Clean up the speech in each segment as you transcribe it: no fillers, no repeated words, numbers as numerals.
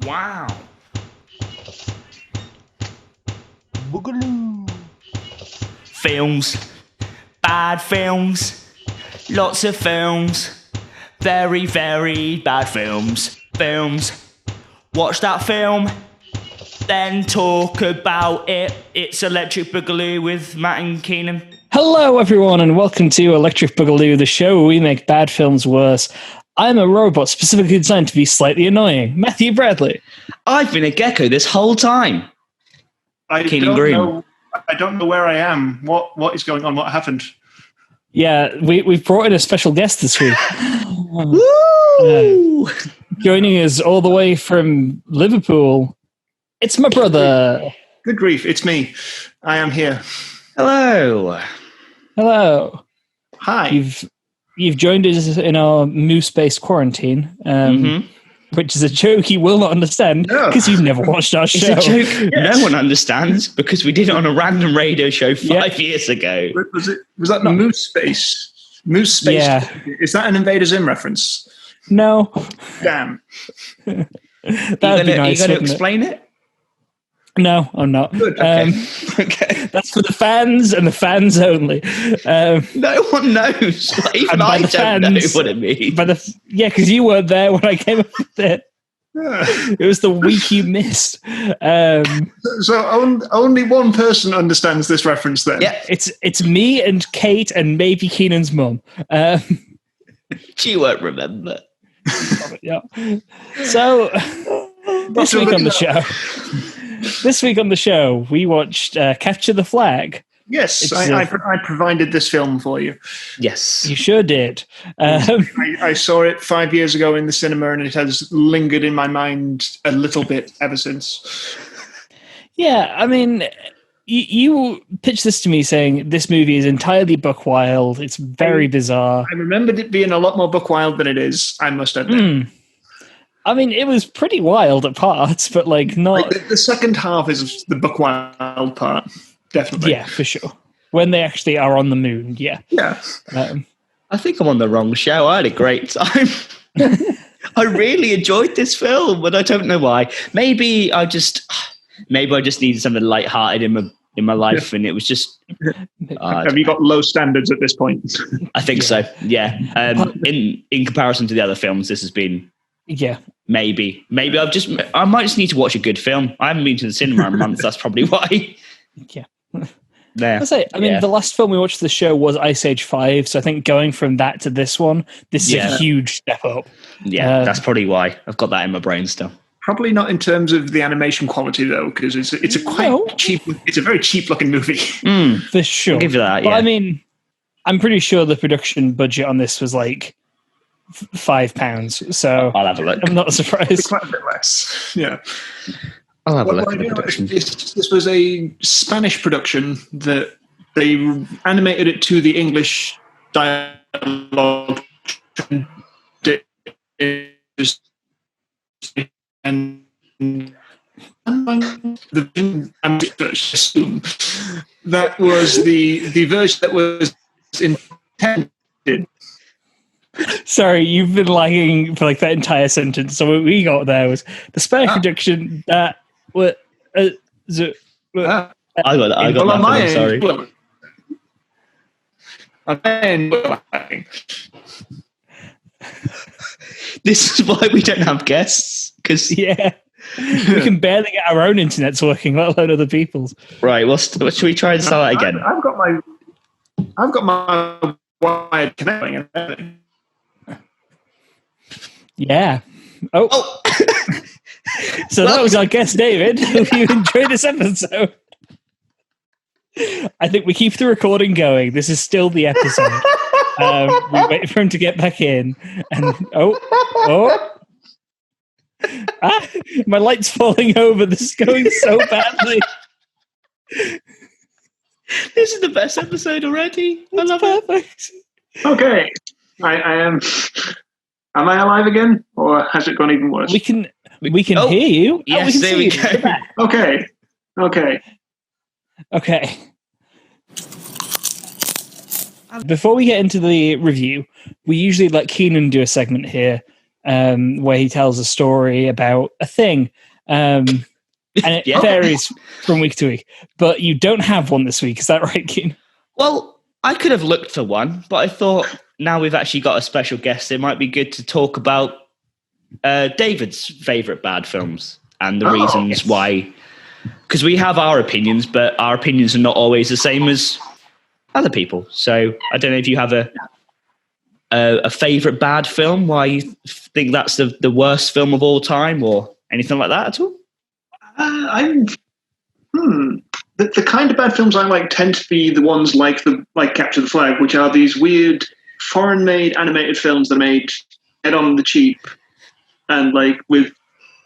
Wow. Boogaloo. Films. Bad films. Lots of films. Very, very bad films. Films. Watch that film. Then talk about it. It's Electric Boogaloo with Matt and Keenan. Hello, everyone, and welcome to Electric Boogaloo, the show where we make bad films worse. I'm a robot specifically designed to be slightly annoying. Matthew Bradley. I've been a gecko this whole time. Keenan Groom. I don't know where I am. What is going on? What happened? Yeah, we've brought in a special guest this week. Woo! Joining us all the way from Liverpool, it's my brother. Good grief, it's me. I am here. Hello. Hello. Hi. You've joined us in our moose-based quarantine, which is a joke you will not understand because you've never watched our show. It's a joke no one understands because we did it on a random radio show 5 years ago. Was that Moose Space? Moose Space? Yeah. Is that an Invader Zim reference? No. Damn. That'd be nice. Are you going to explain it? No, I'm not. Good. Okay. That's for the fans and the fans only. No one knows. Even I don't know what it means. Because you weren't there when I came up with it. It was the week you missed. So only one person understands this reference then? Yeah, it's me and Kate and maybe Keenan's mum. She won't remember. Yeah. So this week on the show. This week on the show, we watched Capture the Flag. Yes, I provided this film for you. Yes. You sure did. I saw it 5 years ago in the cinema, and it has lingered in my mind a little bit ever since. Yeah, I mean, you pitched this to me saying this movie is entirely buck wild. It's very bizarre. I remembered it being a lot more buck wild than it is, I must admit. I mean, it was pretty wild at parts, but not... the second half is the buck wild part, definitely. Yeah, for sure. When they actually are on the moon, yeah. Yeah. I think I'm on the wrong show. I had a great time. I really enjoyed this film, but I don't know why. Maybe I just needed something lighthearted in my life, and it was just... Have you got low standards at this point? I think so, yeah. In comparison to the other films, this has been... Yeah. Maybe I might just need to watch a good film. I haven't been to the cinema in a month. That's probably why. Yeah. There. I mean, the last film we watched the show was Ice Age 5, so I think going from that to this one, this is a huge step up. Yeah, that's probably why. I've got that in my brain still. Probably not in terms of the animation quality though, because it's a very cheap looking movie. For sure. I'll give you that. But I mean, I'm pretty sure the production budget on this was like £5, so I'll have a look. I'm not surprised. It's quite a bit less. Yeah. I'll have a look at the production. This was a Spanish production that they animated it to the English dialogue and that was the version that was intended. Sorry, you've been lagging for that entire sentence. So what we got there was the Spanish production that was. I got that. Sorry. This is why we don't have guests, because we can barely get our own internets working, let alone other people's. Right. Well, should we try and start that again? I've got my wired connecting. Yeah. Oh. So that was our guest, David. Hope you enjoyed this episode. I think we keep the recording going. This is still the episode. We wait for him to get back in. And my light's falling over. This is going so badly. This is the best episode already. I love it. Okay. I am... Am I alive again, or has it gone even worse? We can hear you. Yes, there we go. Okay. Before we get into the review, we usually let Keenan do a segment here where he tells a story about a thing. And it varies from week to week. But you don't have one this week. Is that right, Keenan? Well, I could have looked for one, but I thought now we've actually got a special guest, it might be good to talk about David's favourite bad films and the reasons why. Because we have our opinions, but our opinions are not always the same as other people. So I don't know if you have a favourite bad film, why you think that's the worst film of all time or anything like that at all? The kind of bad films I like tend to be the ones like Capture the Flag, which are these weird foreign-made animated films that are made head on the cheap and like with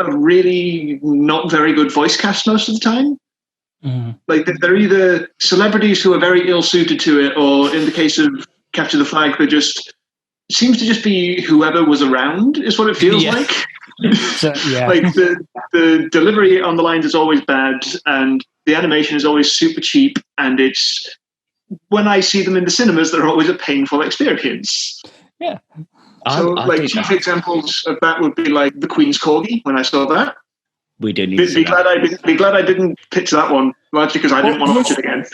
a really not very good voice cast most of the time. Like they're either celebrities who are very ill-suited to it, or in the case of Capture the Flag, they're just seems to just be whoever was around is what it feels like. So, yeah. Like the delivery on the lines is always bad, and the animation is always super cheap, and it's when I see them in the cinemas, they're always a painful experience. Yeah. So, chief examples of that would be like The Queen's Corgi. When I saw that, we do need be glad I didn't pitch that one, largely because I didn't want to watch it again.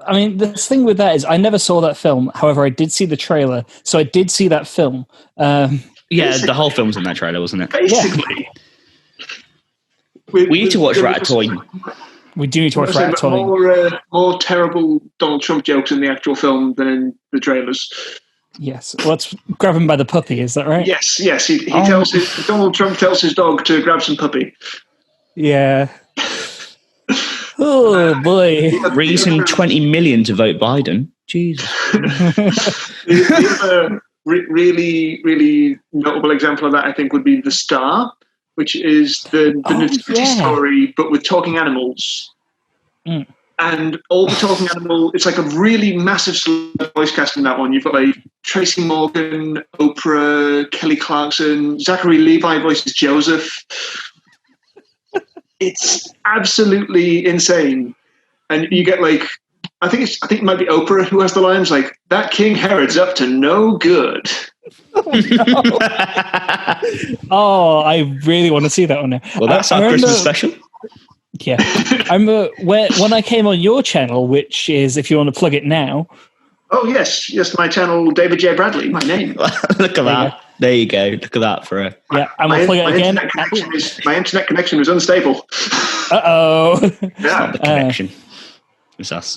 I mean, the thing with that is I never saw that film. However, I did see the trailer, so I did see that film. The whole film's in that trailer, wasn't it? Basically. We need to watch Ratatouille. We do need to watch Ratatouille. More terrible Donald Trump jokes in the actual film than in the trailers. Yes. Let's grab him by the puppy, is that right? Yes. Donald Trump tells his dog to grab some puppy. Yeah. Oh, boy. Raising 20 million to vote Biden. Jesus. The other really, really notable example of that, I think, would be The Star, which is the nativity story, but with talking animals. And all the talking animal, it's like a really massive voice cast in that one. You've got like Tracy Morgan, Oprah, Kelly Clarkson, Zachary Levi voices Joseph. It's absolutely insane. And you get like, I think it might be Oprah who has the lines like, "That King Herod's up to no good." Oh, I really want to see that one now. Well, that's our Christmas special. Yeah. I remember when I came on your channel, which is, if you want to plug it now. Oh, yes, my channel, David J. Bradley, my name. Look at that. There you go. Look at that for a... Yeah, I'm going to plug it again. My internet connection was unstable. Uh-oh. Yeah. It's not the connection. It's us.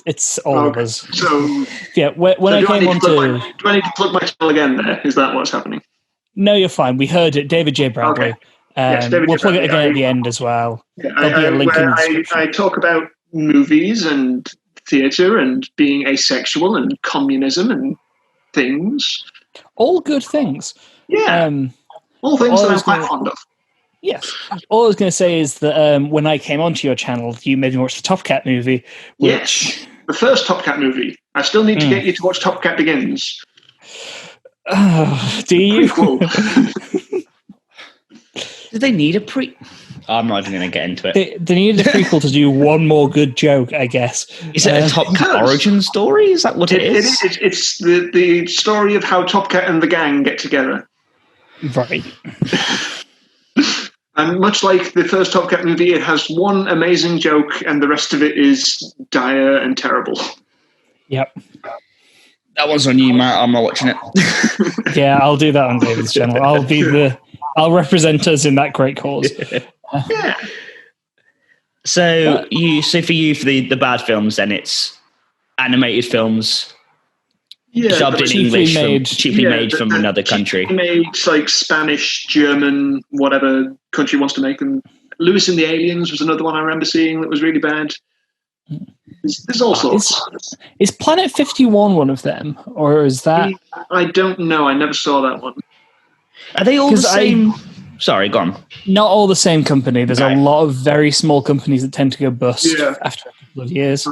It's all of us. So, yeah, when I came on to... Do I need to plug my channel again there? Is that what's happening? No, you're fine. We heard it. David J. Bradley. Okay. Yes, we'll plug it again at the end as well. There'll be a link in the description. I talk about movies and theatre and being asexual and communism and things. All good things. Yeah. All things that I'm quite fond of. Yes. All I was going to say is that when I came onto your channel, you made me watch the Top Cat movie. Yes. The first Top Cat movie. I still need to get you to watch Top Cat Begins. Do you? Do they need a I'm not even going to get into it. They needed a prequel to do one more good joke, I guess. Is it a Top Cat origin story? Is that what it is? It's the story of how Top Cat and the gang get together. Right. And much like the first Top Cat movie, it has one amazing joke and the rest of it is dire and terrible. Yep. That one's on you, Matt. I'm not watching it. Yeah, I'll do that on David's channel. I'll represent us in that great cause. Yeah. So for the bad films, then it's animated films, dubbed in English, cheaply made from another country. Made like Spanish, German, whatever country wants to make them. Lewis and the Aliens was another one I remember seeing that was really bad. There's all sorts. Is Planet 51 one of them, or is that? I don't know. I never saw that one. Are they all the same? Sorry, go on. Not all the same company. There's a lot of very small companies that tend to go bust after a couple of years.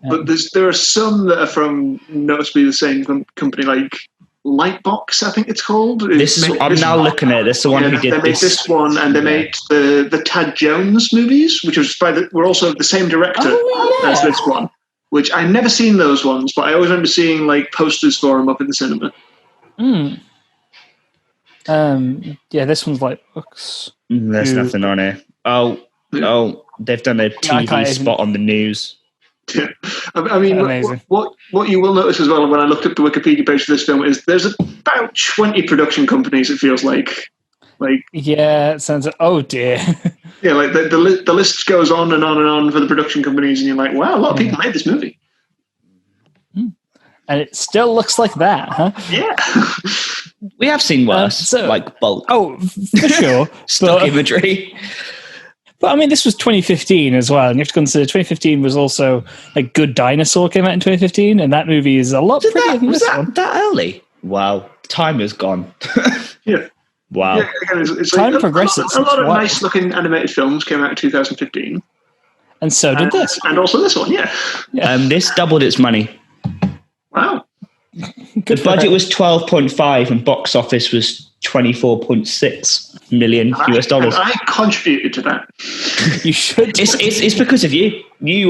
But there are some that are from noticeably the same company, like Lightbox, I think it's called. I'm now looking at this. The one who did they made this one, and they made the Tad Jones movies, which was were also the same director as this one. Which I never seen those ones, but I always remember seeing like posters for them up in the cinema. Yeah, this one's like books. There's nothing on here. Oh, they've done a TV spot on the news. Yeah. I mean, Amazing. what you will notice as well when I looked up the Wikipedia page for this film is there's about 20 production companies, it feels like. Yeah, it sounds like, oh dear. Yeah, like the list goes on and on and on for the production companies, and you're like, wow, a lot of people made this movie. And it still looks like that, huh? Yeah. We have seen worse, like bulk. Oh, for sure. Stock imagery. But I mean, this was 2015 as well, and you have to consider 2015 was also like Good Dinosaur came out in 2015, and that movie is a lot prettier than this one. That early? Wow, time has gone. Yeah. Wow. Yeah, again, it's time like progresses. A lot of nice looking animated films came out in 2015. And so did this. And also this one, yeah. This doubled its money. Wow. The budget was 12.5 and box office was 24.6 million US dollars. I contributed to that. You should. It's because of you. You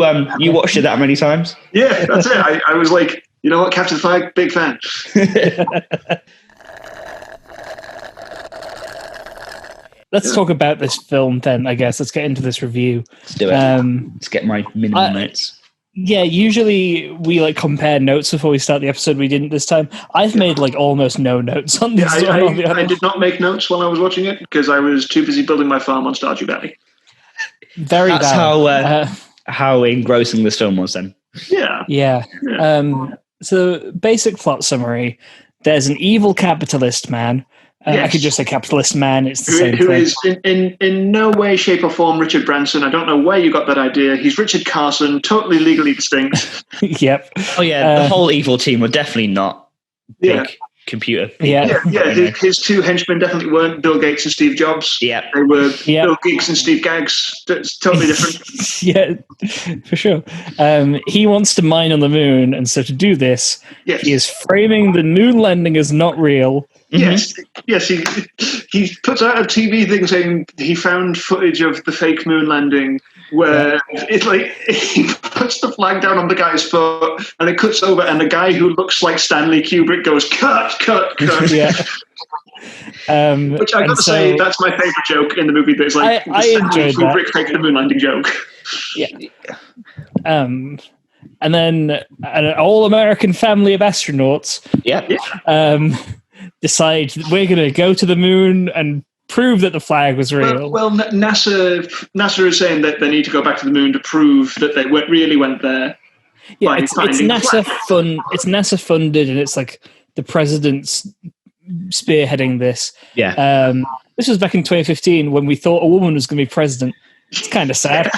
watched it that many times. Yeah, that's it. I was like, you know what, Capture the Flag, big fan. Let's talk about this film then, I guess. Let's get into this review. Let's do it. Let's get my minimum notes. Yeah, usually we like compare notes before we start the episode. We didn't this time. I've made like almost no notes on this. I did not make notes while I was watching it because I was too busy building my farm on Stardew Valley. That's how engrossing this film was then. Yeah. So basic plot summary. There's an evil capitalist man. I could just say capitalist man. It's the same thing. Who is in no way, shape, or form Richard Branson. I don't know where you got that idea. He's Richard Carson, totally legally distinct. Yep. Oh yeah, the whole evil team were definitely not big computer people. Yeah. His two henchmen definitely weren't Bill Gates and Steve Jobs. Yeah, they were Bill Geeks and Steve Gags. It's totally different. Yeah, for sure. He wants to mine on the moon, and so to do this, he is framing the moon landing as not real. Yes. He puts out a TV thing saying he found footage of the fake moon landing where it's like he puts the flag down on the guy's foot and it cuts over and the guy who looks like Stanley Kubrick goes cut. Yeah. Which I got to say, that's my favorite joke in the movie. That's like I enjoyed Kubrick that. fake the moon landing joke. Yeah. And then an all-American family of astronauts. Decide we're going to go to the moon and prove that the flag was real. Well, NASA is saying that they need to go back to the moon to prove that they really went there. Yeah, it's NASA It's NASA funded, and it's like the president's spearheading this. Yeah. This was back in 2015 when we thought a woman was going to be president. It's kind of sad.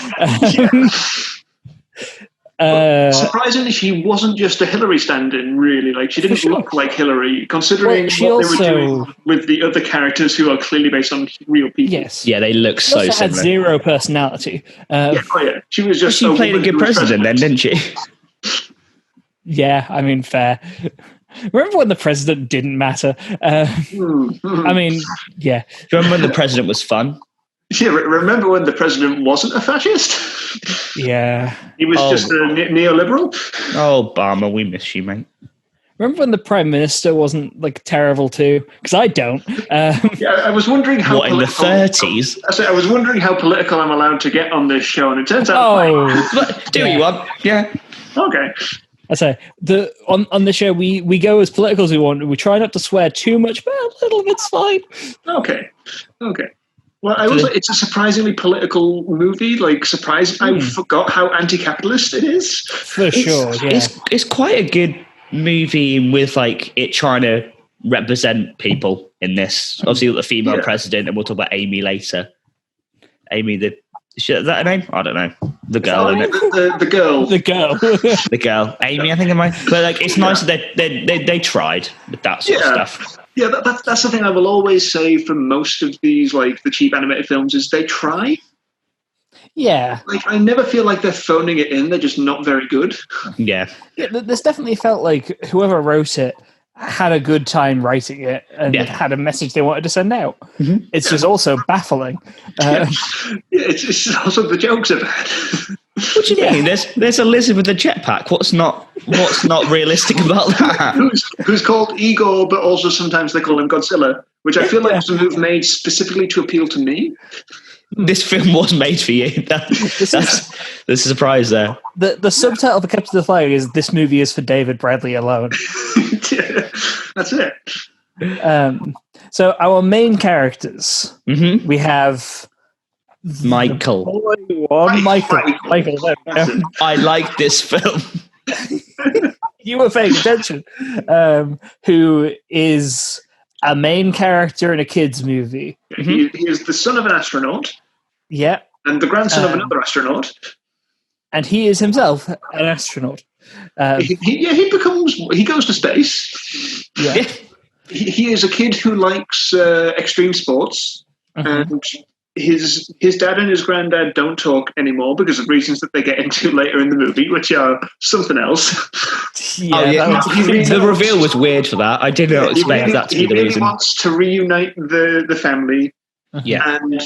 Surprisingly, she wasn't just a Hillary stand-in, really. Like, she didn't look like Hillary, considering what they were doing with the other characters who are clearly based on real people. Yes. Yeah, they look so similar. She had zero personality. She was just. She played a good president then, didn't she? Yeah, I mean, fair. Remember when the president didn't matter? I mean, yeah. Do you remember when the president was fun? Yeah, remember when the president wasn't a fascist? Yeah. He was just a neoliberal? Oh, Obama, we miss you, mate. Remember when the prime minister wasn't like terrible too? Because I don't. I was wondering how. What, in the 30s? I was wondering how political I'm allowed to get on this show, and it turns out. Do you want? Yeah. Okay. I say on the show we go as political as we want. We try not to swear too much, but a little bit's fine. Okay. Well, it's a surprisingly political movie. Like, I forgot how anti-capitalist it is. For sure, yeah. It's quite a good movie with like it trying to represent people in this. Obviously, you've got the female president, and we'll talk about Amy later. Amy, is that her name? I don't know. The girl, isn't it? The girl. The girl. The girl. Amy, I think it might. But like, it's nice that they tried with that sort of stuff. Yeah, that's the thing I will always say for most of these, like the cheap animated films, is they try. Yeah. Like, I never feel like they're phoning it in. They're just not very good. Yeah. This definitely felt like whoever wrote it had a good time writing it and had a message they wanted to send out. Mm-hmm. It's just also baffling. It's also the jokes are bad. What do you mean? There's a lizard with a jetpack. What's not realistic about that? Who's called Igor, but also sometimes they call him Godzilla. which I feel like was a move made specifically to appeal to me. This film was made for you. That's a surprise there. The subtitle for Capture the Flag is "This movie is for David Bradley alone." Yeah, that's it. So our main characters, we have Michael. Michael. I like this film. You were paying attention. Who is a main character in a kids' movie? He is the son of an astronaut. Yeah, and the grandson of another astronaut. And he is himself an astronaut. He goes to space. Yeah. He is a kid who likes extreme sports, and his dad and his granddad don't talk anymore because of reasons that they get into later in the movie, which are something else. The reveal was weird for that. I did not expect that to be the reason. He really wants to reunite the family. Yeah. And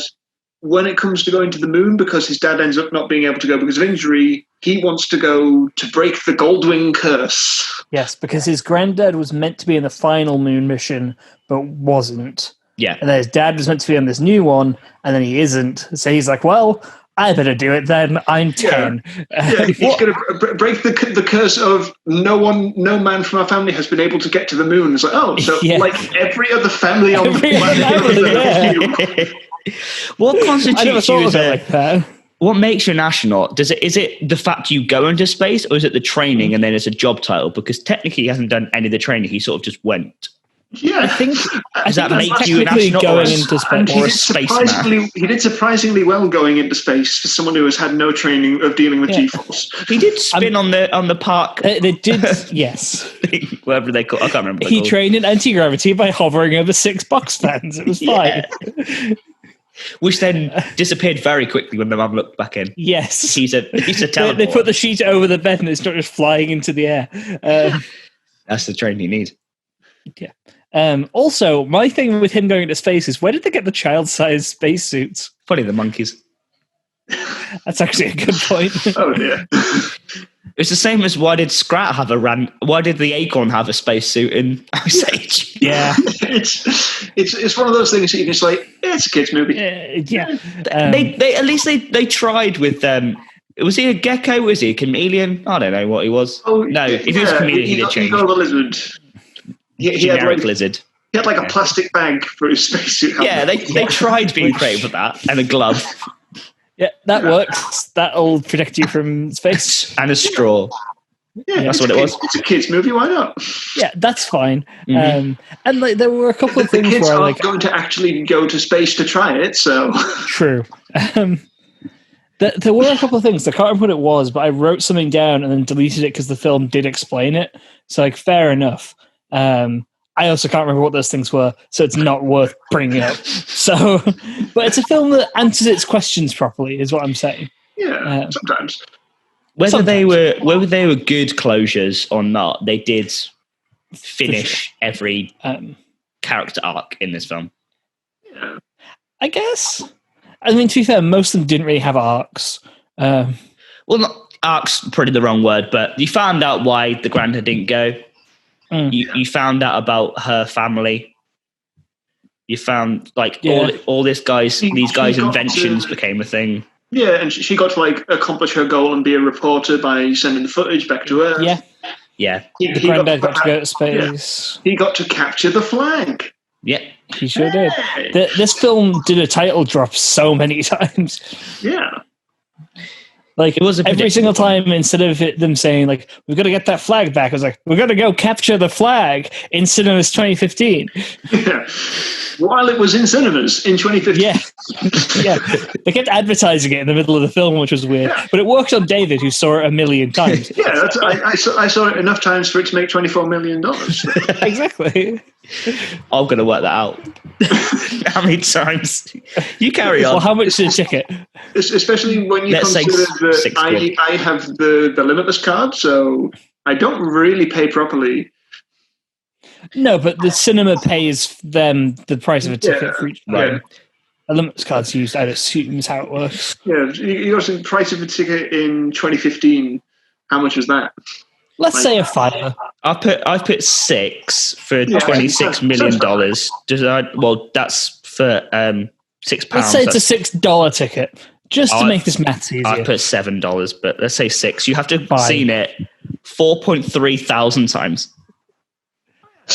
when it comes to going to the moon, because his dad ends up not being able to go because of injury, he wants to go to break the Goldwing curse. Yes, because his granddad was meant to be in the final moon mission, but wasn't. Yeah. And then his dad was meant to be on this new one, and then he isn't. So he's like, well, I better do it then. I'm 10. He's going to break the curse of no man from our family has been able to get to the moon. It's like, like every other family on the planet. What constitutes you as like that? What makes you an astronaut? Is it the fact you go into space, or is it the training and then it's a job title? Because technically he hasn't done any of the training, he sort of just went. Yeah, I think does that make you an astronaut going into space or a spaceman? He did surprisringly well going into space for someone who has had no training of dealing with G-force. He did spin on the park. They did, yes. Whatever they call, I can't remember. He trained in anti-gravity by hovering over 6 box fans. It was fine. Which then disappeared very quickly when the mum looked back in. Yes, he's a teleport. They put the sheet over the bed and it's not just flying into the air. That's the training you need. Yeah. Also, my thing with him going into space is, where did they get the child-sized spacesuits? Probably the monkeys. That's actually a good point. Oh dear. It's the same as why did the Acorn have a spacesuit in Ice Age? Yeah. It's one of those things that you just like, it's a kids movie. Yeah. They at least they tried with them. Was he a gecko? Was he a chameleon? I don't know what he was. Oh, no, if he was a chameleon, he'd have changed. He got a lizard. He had lizard. He had like a plastic bag for his spacesuit. Yeah, they tried being creative with that, and a glove. Yeah, that works. That'll protect you from space. And a straw. Yeah, that's what it was. It's a kids' movie. Why not? Yeah, that's fine. And like, there were a couple of things kids where aren't going to actually go to space to try it. So true. There were a couple of things. I can't remember what it was, but I wrote something down and then deleted it because the film did explain it. So, like, fair enough. I also can't remember what those things were, so it's not worth bringing up. So, but it's a film that answers its questions properly, is what I'm saying. Yeah, sometimes. Whether they were good closures or not, they did finish every character arc in this film. Yeah, I guess. I mean, to be fair, most of them didn't really have arcs. Well, not arcs, probably the wrong word, but you found out why the granddad didn't go. You found out about her family. You found all these guys' inventions became a thing. Yeah, and she got to like accomplish her goal and be a reporter by sending the footage back to Earth. Yeah. The granddad got to go to space. Yeah. He got to capture the flag. Yeah, he sure did. This film did a title drop so many times. Yeah. Like, it was every single time, instead of them saying, like, we've got to get that flag back, I was like, we've got to go capture the flag in cinemas 2015. Yeah. While it was in cinemas in 2015. Yeah. They kept advertising it in the middle of the film, which was weird. Yeah. But it worked on David, who saw it 1 million times. Yeah, I saw it enough times for it to make $24 million. Exactly. I'm going to work that out. How many times? You carry on. Well, how much is a ticket? Especially when you consider that I have the Limitless card, so I don't really pay properly. No, but the cinema pays them the price of a ticket for each time. A Limitless card's used, I'd assume, is how it works. Yeah, you got the price of a ticket in 2015. How much was that? Let's say a $5. I put 6 for $26 million. That's for £6. Let's say it's a $6 ticket, just to make this maths easier. I put $7, but let's say 6. You have to have seen it 4.3 thousand times.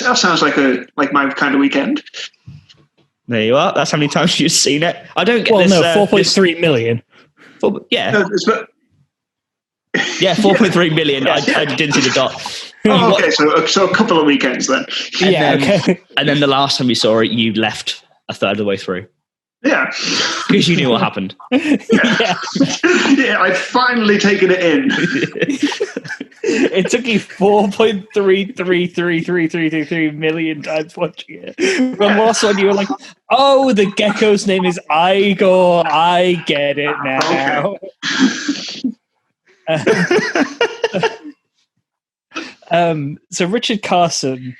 That sounds like my kind of weekend. There you are. That's how many times you've seen it. I don't get this. 4.3 million. Yeah. No, Yeah, 4.3 million. I didn't see the dot. Oh, okay, so a couple of weekends then. Okay. And then the last time you saw it, you left a third of the way through. Yeah. Because you knew what happened. Yeah, I'd finally taken it in. It took you 4.333333 million times watching it. From last one, you were like, "Oh, the gecko's name is Igor. I get it now." Okay. So Richard Carson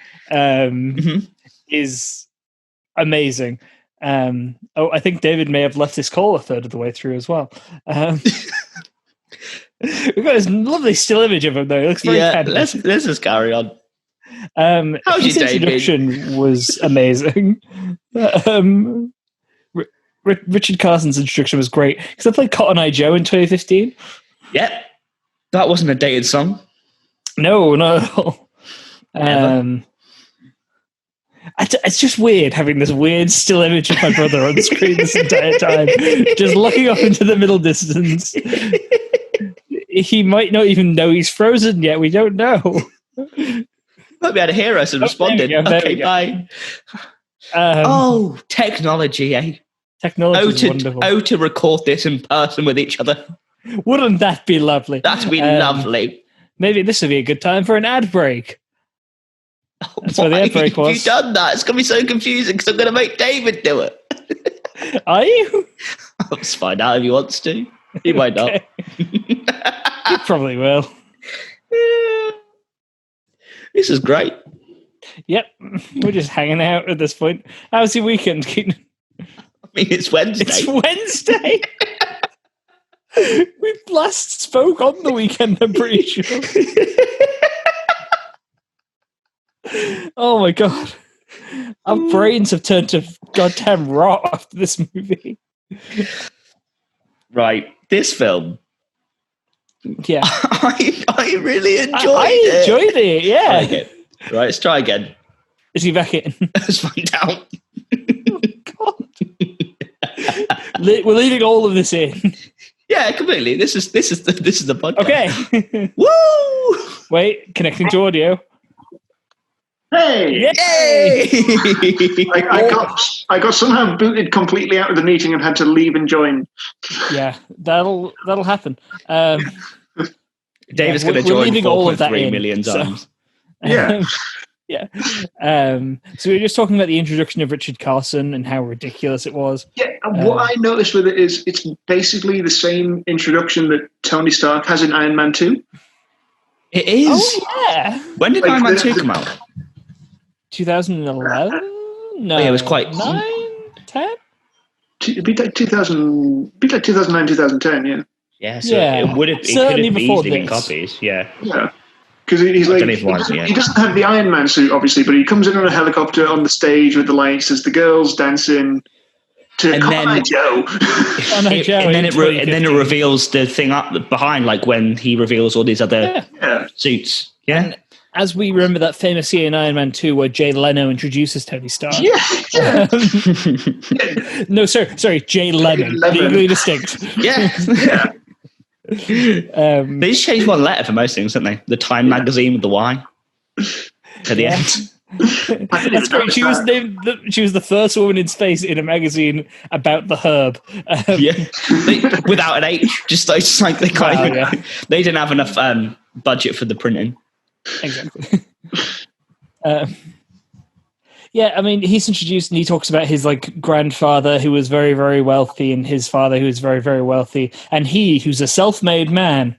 is amazing. I think David may have left his call a third of the way through as well. We've got this lovely still image of him, though. He looks very let's just carry on. His introduction was amazing. Richard Carson's introduction was great because I played Cotton Eye Joe in 2015. Yep. That wasn't a dated song. No, not at all. It's just weird having this weird still image of my brother on screen this entire time, just looking off into the middle distance. He might not even know he's frozen yet. We don't know. Might be able to hear us and responded. Okay, bye. Technology, eh? Technology is wonderful. To record this in person with each other. Wouldn't that be lovely? That'd be lovely. Maybe this would be a good time for an ad break. That's where the ad break was. You've done that. It's going to be so confusing because I'm going to make David do it. Are you? Let's find out if he wants to. He might not. He probably will. This is great. Yep. We're just hanging out at this point. How's your weekend, Keenan? I mean, it's Wednesday. It's Wednesday. We last spoke on the weekend, I'm pretty sure. Oh my god. Our brains have turned to goddamn rot after this movie. Right. This film. Yeah. I really enjoyed it. I enjoyed it, yeah. Okay. Right, let's try again. Is he back in? Let's find out. Oh god. We're leaving all of this in. Yeah, completely. This is the podcast. Okay. Woo! Wait, connecting to audio. Hey! Yay! I got somehow booted completely out of the meeting and had to leave and join. Yeah, that'll happen. David's going to join 4.3 million times. Yeah. Yeah. So we were just talking about the introduction of Richard Carson and how ridiculous it was. Yeah, and what I noticed with it is it's basically the same introduction that Tony Stark has in Iron Man 2. It is. Oh, yeah. When did Iron Man 2 come out? 2011? No. Yeah, it was quite... 9? 10? It'd be like 2009, 2010, yeah. Yeah, so it would have certainly before easily been copies, yeah. Yeah. Because he's like, he doesn't have the Iron Man suit, obviously, but he comes in on a helicopter on the stage with the lights as the girls dancing to Cotton Eye Joe. And then it reveals the thing up behind, like when he reveals all these other suits. Yeah. And as we remember that famous scene in Iron Man 2 where Jay Leno introduces Tony Stark. Yeah. No, sorry, Jay Leno. Legally distinct. Yeah. They just changed one letter for most things, didn't they? The Time magazine with the Y at the end. That's great. She was the first woman in space in a magazine about the herb. Without an H, just like they they didn't have enough budget for the printing. Exactly. Yeah, I mean, he's introduced and he talks about his grandfather who was very, very wealthy and his father who was very, very wealthy, and he who's a self-made man.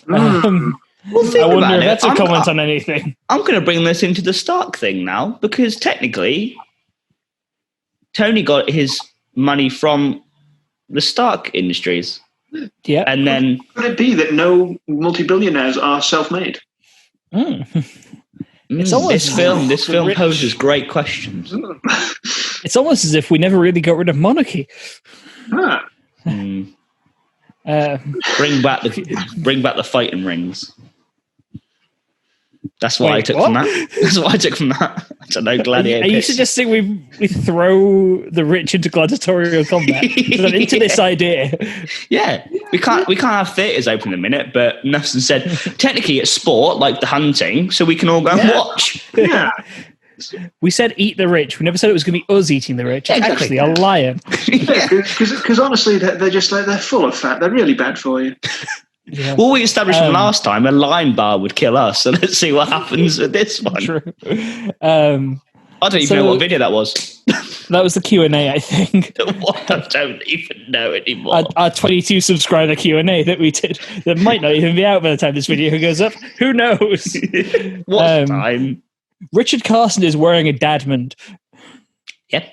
Well, I wonder if that's a comment on anything. I'm going to bring this into the Stark thing now, because technically Tony got his money from the Stark Industries. Yeah. And then... Could it be that no multi-billionaires are self-made? It's almost this film poses great questions. It's almost as if we never really got rid of monarchy. Ah. Bring back the fighting rings. That's what I took from that. That's what I took from that. I don't know, gladiator. Are you suggesting we throw the rich into gladiatorial combat? Because I'm into this idea. Yeah, we can't have theatres open in a minute, but Nelson said technically it's sport like the hunting, so we can all go and watch. Yeah. We said eat the rich. We never said it was going to be us eating the rich. It's actually a lion. Because honestly, they're just like they're full of fat. They're really bad for you. Yeah. Well, we established from last time a lion bar would kill us, so let's see what happens with this one. True. I don't even know what video that was. That was the Q&A, I think. What? I don't even know anymore. Our 22 subscriber Q&A that we did. That might not even be out by the time this video goes up. Who knows? What time? Richard Carson is wearing a dadmond. Yep.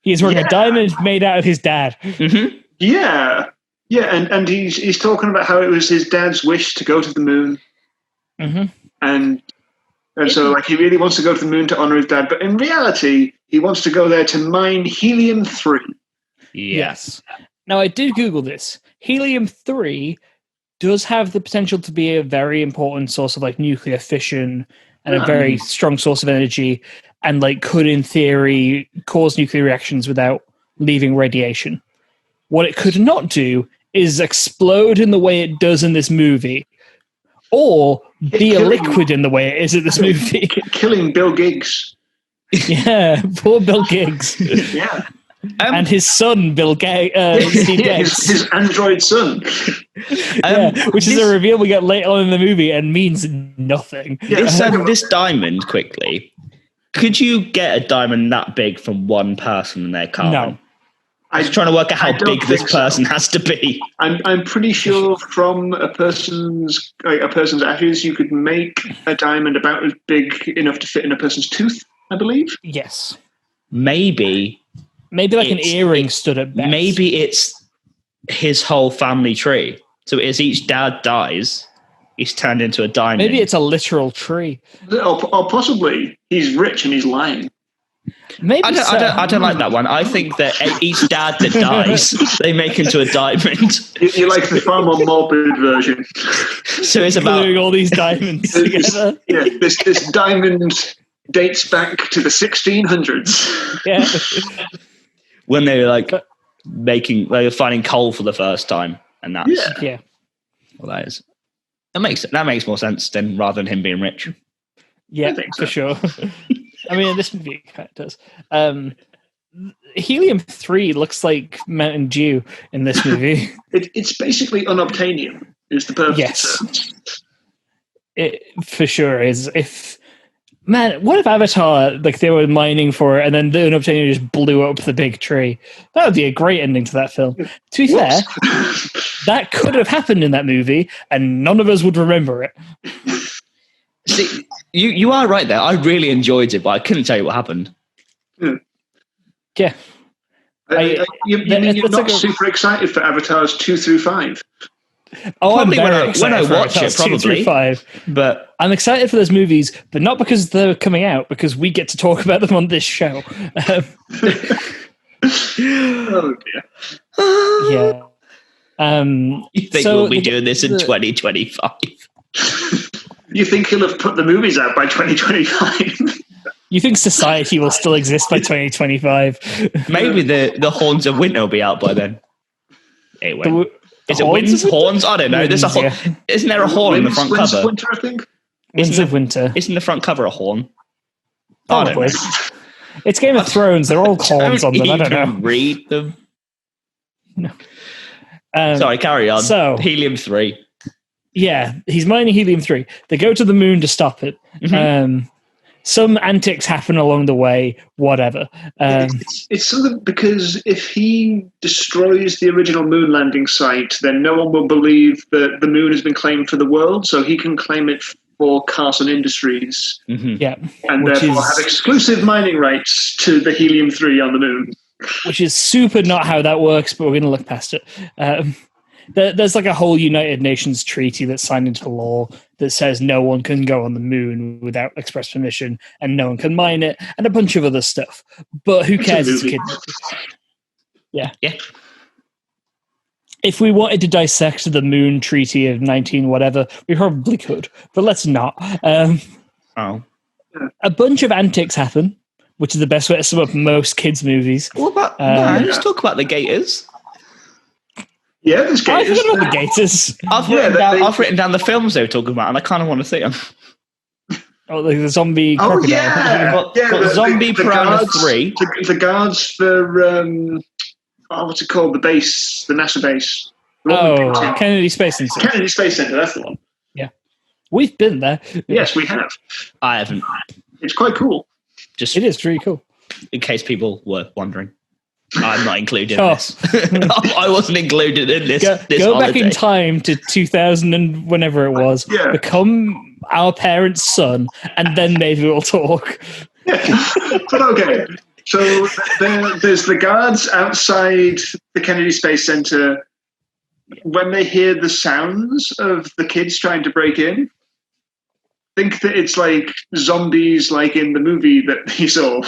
He is wearing a diamond made out of his dad. Mm-hmm. Yeah. Yeah, and he's talking about how it was his dad's wish to go to the moon. Mm-hmm. And so like he really wants to go to the moon to honor his dad, but in reality, he wants to go there to mine helium-3. Yes. Now, I did Google this. Helium-3 does have the potential to be a very important source of like nuclear fission and a very strong source of energy, and like could, in theory, cause nuclear reactions without leaving radiation. What it could not do is explode in the way it does in this movie, or be a liquid in the way it is in this movie. Killing Bill Giggs. Yeah, poor Bill Giggs. Yeah. And his son, Steve Giggs. His android son. Which is a reveal we get later on in the movie and means nothing. Yeah, this diamond, quickly. Could you get a diamond that big from one person in their car? No. I was trying to work out how big this person has to be. I'm pretty sure from a person's ashes, you could make a diamond about as big enough to fit in a person's tooth, I believe. Yes. Maybe like an earring stood at best. Maybe it's his whole family tree. So as each dad dies, he's turned into a diamond. Maybe it's a literal tree. Or possibly he's rich and he's lying. Maybe I don't like that one. I think that each dad that dies, they make into a diamond. You like the far more morbid version. So it's about doing all these diamonds together. Yeah, this diamond dates back to the 1600s. Yeah. When they were they were finding coal for the first time, and that's well, that makes more sense than rather than him being rich. Yeah, for sure. I mean, in this movie, it kind of does. Helium-3 looks like Mountain Dew in this movie. It's basically unobtainium, is the perfect term. It for sure is. What if Avatar, like they were mining for it and then the unobtainium just blew up the big tree? That would be a great ending to that film. To be fair, that could have happened in that movie and none of us would remember it. See, you are right there. I really enjoyed it, but I couldn't tell you what happened. Yeah. You mean you're not super excited for Avatars 2 through 5? Oh, probably when I watch it, probably. 5. But I'm excited for those movies, but not because they're coming out, because we get to talk about them on this show. Oh dear. Yeah. You think we'll be doing this in 2025? You think he'll have put the movies out by 2025? You think society will still exist by 2025? Maybe the Horns of Winter will be out by then. Anyway. Is it Winds? Horns? I don't know. There's a horn. Isn't there a horn in the front Winds cover? of Winter, I think. Winds of Winter. Isn't the front cover a horn? Probably. It's Game of Thrones. They're all horns on them. I don't know. Read them. No. Sorry, carry on. So, Helium-3. Yeah, he's mining Helium-3. They go to the moon to stop it. Mm-hmm. Some antics happen along the way, whatever. It's something because if he destroys the original moon landing site, then no one will believe that the moon has been claimed for the world, so he can claim it for Carson Industries. Mm-hmm. Yeah. And therefore have exclusive mining rights to the Helium-3 on the moon. Which is super not how that works, but we're going to look past it. There's like a whole United Nations treaty that's signed into law that says no one can go on the moon without express permission, and no one can mine it, and a bunch of other stuff. But who cares? It's a kid movie. Yeah. If we wanted to dissect the Moon Treaty of 19 whatever, we probably could, but let's not. A bunch of antics happen, which is the best way to sum up most kids' movies. What about? Let's talk about the gators. Yeah, there's gators. I forgot about the gators. I've written down the films they were talking about, and I kind of want to see them. Oh, like the zombie crocodile. Zombie Piranha 3. The guards for what's it called? The base, the NASA base. Kennedy Space Center. Kennedy Space Center. That's the one. Yeah, we've been there. Yes, we have. I haven't. It's quite cool. It is really cool. In case people were wondering, I'm not included in this. I wasn't included in this. Go back in time to 2000 and whenever it was. Yeah. Become our parents' son, and then maybe we'll talk. Yeah. But okay. So there's the guards outside the Kennedy Space Center. When they hear the sounds of the kids trying to break in, think that it's like zombies, like in the movie that he saw.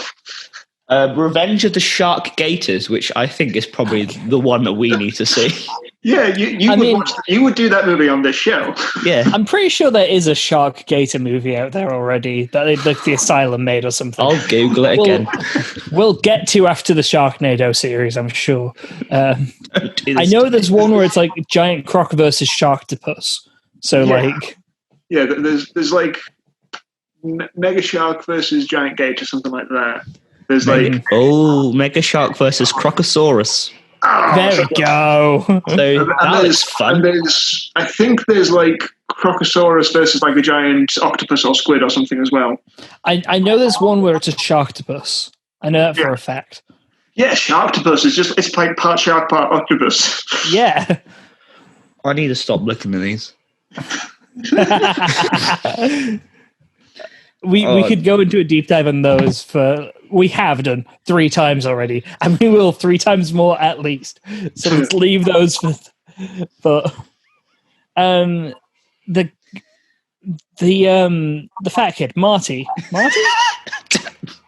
Revenge of the Shark Gators, which I think is probably the one that we need to see. Yeah, you would do that movie on this show. Yeah, I'm pretty sure there is a Shark Gator movie out there already that the Asylum made or something. I'll Google it again. We'll get to after the Sharknado series, I'm sure. I know there's one where it's like giant croc versus sharktopus. So yeah, there's like Mega Shark versus Giant Gator, something like that. There's Mega Shark versus Crocosaurus. There we go. So that looks fun. I think there's like Crocosaurus versus like a giant octopus or squid or something as well. I know there's one where it's a sharktopus. I know that for a fact. Yeah, sharktopus it's like part shark, part octopus. Yeah. I need to stop looking at these. We could go into a deep dive on those we have done 3 times already, and we will 3 times more at least. So let's leave those for the fat kid, Marty.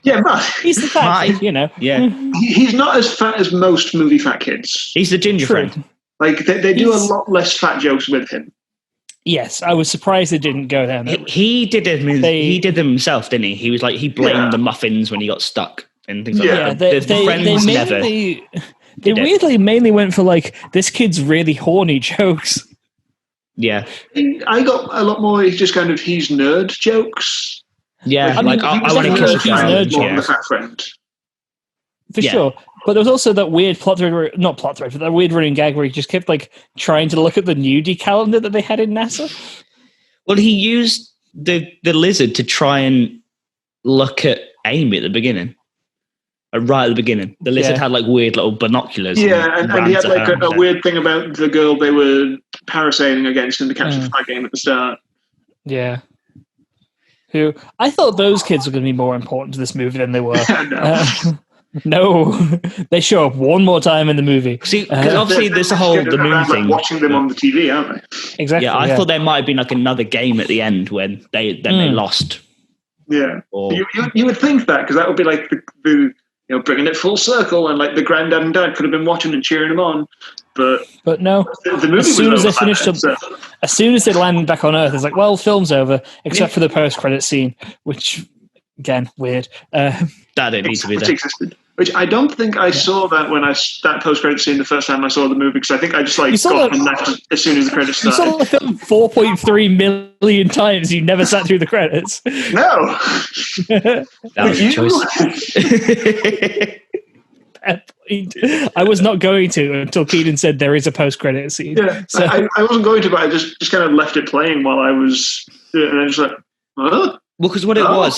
Yeah, Marty. He's the fat kid, you know. Yeah. He's not as fat as most movie fat kids. He's the ginger friend. Like they do a lot less fat jokes with him. Yes, I was surprised it didn't go down. He did them. He did them himself, didn't he? He was like he blamed the muffins when he got stuck and things like that. They weirdly mainly went for like this kid's really horny jokes. Yeah, I got a lot more. He's nerd jokes. Yeah, I want to kiss a child. The fat friend. For sure. But there was also that weird plot thread, not plot thread, but that weird running gag where he just kept like trying to look at the nudie calendar that they had in NASA. Well, he used the lizard to try and look at Amy at the beginning. Right at the beginning. The lizard had like weird little binoculars. Yeah, and he had like a weird thing about the girl they were parasailing against in the Capture the Flag game at the start. Yeah. Who I thought those kids were going to be more important to this movie than they were. No, they show up one more time in the movie. See, because obviously there's the whole the moon thing. Watching them on the TV, aren't they? Exactly. Yeah, I thought there might have been like another game at the end when they lost. Yeah, you would think that because that would be like the bringing it full circle, and like the granddad and dad could have been watching and cheering them on, but no. The movie as soon as they finished as soon as they landed back on Earth, it's like, well, film's over except for the post-credit scene, which again weird. That didn't need to be there. Existed. Which I don't think I saw that when that post-credit scene the first time I saw the movie, because I think I just got from that as soon as the credits started. You saw the film 4.3 million times. You never sat through the credits. No. That was a choice. Bad point. I was not going to until Keenan said there is a post-credit scene. Yeah, so. I wasn't going to, but I just kind of left it playing while I was, and I just like, huh? Well, because what it was,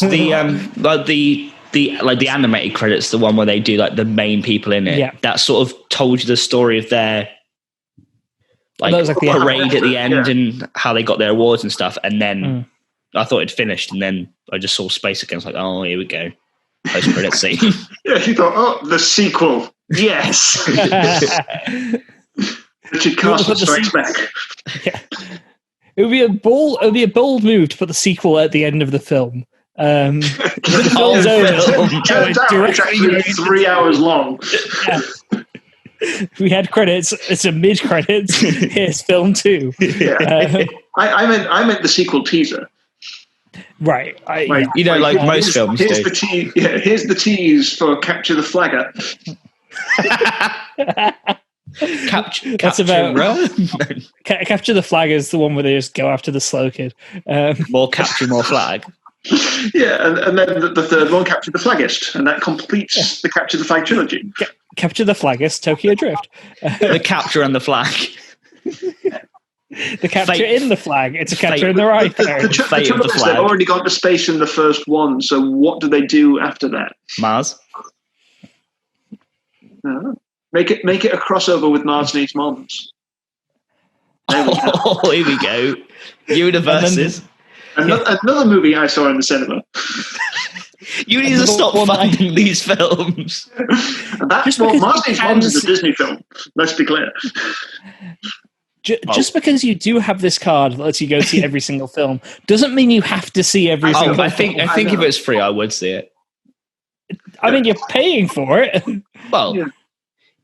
the animated credits, the one where they do like the main people in it, that sort of told you the story of their parade at the end and how they got their awards and stuff. And then I thought it'd finished, and then I just saw space again. I was like, oh, here we go. Post-credit scene. Yeah, you thought, oh, the sequel. Yes. Richard Carson Strikes Back. Yeah. It would be a bold move to put the sequel at the end of the film. The film's over. Turns out it's actually 3 hours long. Yeah. We had credits. It's a mid credits. Here's film 2. Yeah. I meant the sequel teaser. Right. Like most films here's do. Here's the tease for Capture the Flagger. Capture the Flag is the one where they just go after the slow kid. More capture, more flag. Yeah, and then the third one, Capture the Flaggist, and that completes the Capture the Flag trilogy. Capture the Flaggist, Tokyo Drift. The capture and the flag. The capture in the flag. It's a capture in the right. The trouble is they've already gone to space in the first one, so what do they do after that? Mars. Make it a crossover with Mars Needs Moms. Oh, here we go. Universes. Another movie I saw in the cinema. You need to stop finding these films. Mars Needs Moms is a Disney film. Let's be clear. Just because you do have this card that lets you go see every single film doesn't mean you have to see every single film. I think if it's free, I would see it. I mean, you're paying for it. Well, yeah.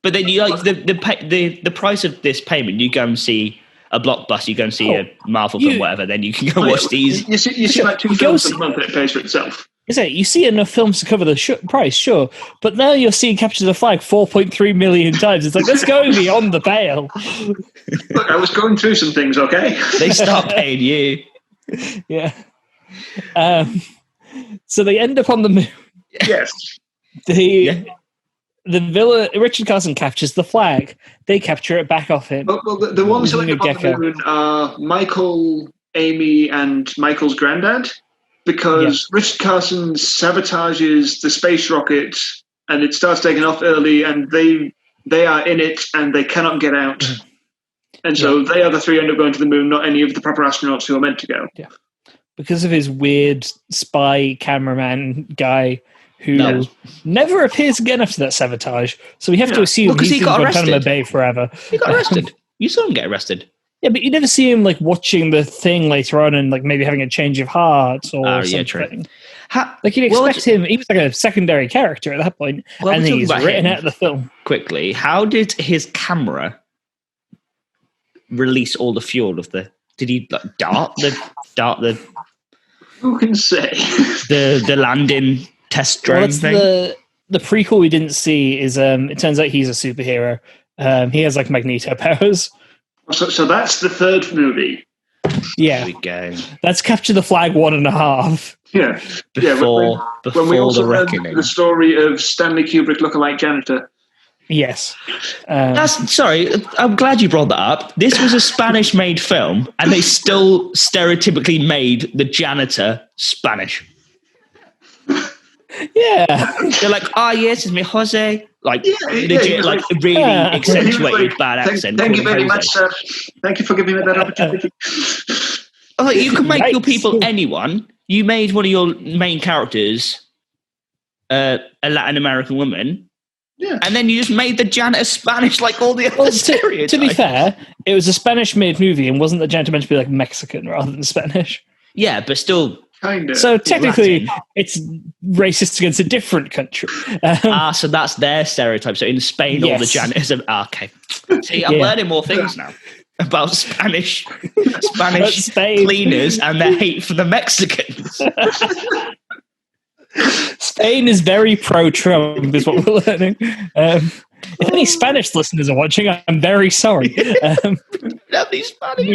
But then you like the price of this payment. You go and see a blockbuster, you go and see a Marvel film, whatever. Then you can go watch these. You see like 2 films a month, and it pays for itself. Is it? You see enough films to cover the price, sure, but now you're seeing Capture the Flag 4.3 million times. It's like, let's go beyond the pale. Look, I was going through some things, okay? They start paying you. Yeah. So they end up on the moon. Yes. The villain, Richard Carson, captures the flag. They capture it back off him. Well, the ones who end up on the moon are Michael, Amy, and Michael's granddad. Because Richard Carson sabotages the space rocket and it starts taking off early, and they are in it and they cannot get out. And so they are the 3 who end up going to the moon, not any of the proper astronauts who are meant to go. Yeah. Because of his weird spy cameraman guy who never appears again after that sabotage. So we have to assume he's in Guantanamo Bay forever. He got arrested. You saw him get arrested. Yeah, but you never see him like watching the thing later on and like maybe having a change of heart or something. True. Like you'd expect him. He was like a secondary character at that point, and he's written out of the film. Quickly, how did his camera release all the fuel of the? Did he like dart the? Who can say the landing test drone thing? The prequel we didn't see is it turns out he's a superhero. He has like Magneto powers. So that's the third movie. Yeah. There we go. That's Capture the Flag 1.5. Yeah. Before when we also the reckoning. The story of Stanley Kubrick lookalike janitor. Yes. I'm glad you brought that up. This was a Spanish-made film, and they still stereotypically made the janitor Spanish. Yeah. They're like, yes, it's me, Jose. Like, legit, like really accentuated bad accent. Thank you very much, sir. Thank you for giving me that opportunity. You can make your people anyone. You made one of your main characters a Latin American woman. Yeah. And then you just made the janitor Spanish like all the other stereotypes. To be fair, it was a Spanish-made movie, and wasn't the janitor meant to be like Mexican rather than Spanish? Yeah, but still... Kind of. So technically, it's racist against a different country. So that's their stereotype. So in Spain, all the janitors are... okay. See, I'm learning more things now about Spanish cleaners and their hate for the Mexicans. Spain is very pro-Trump, is what we're learning. If any Spanish listeners are watching, I'm very sorry. We don't have any Spanish.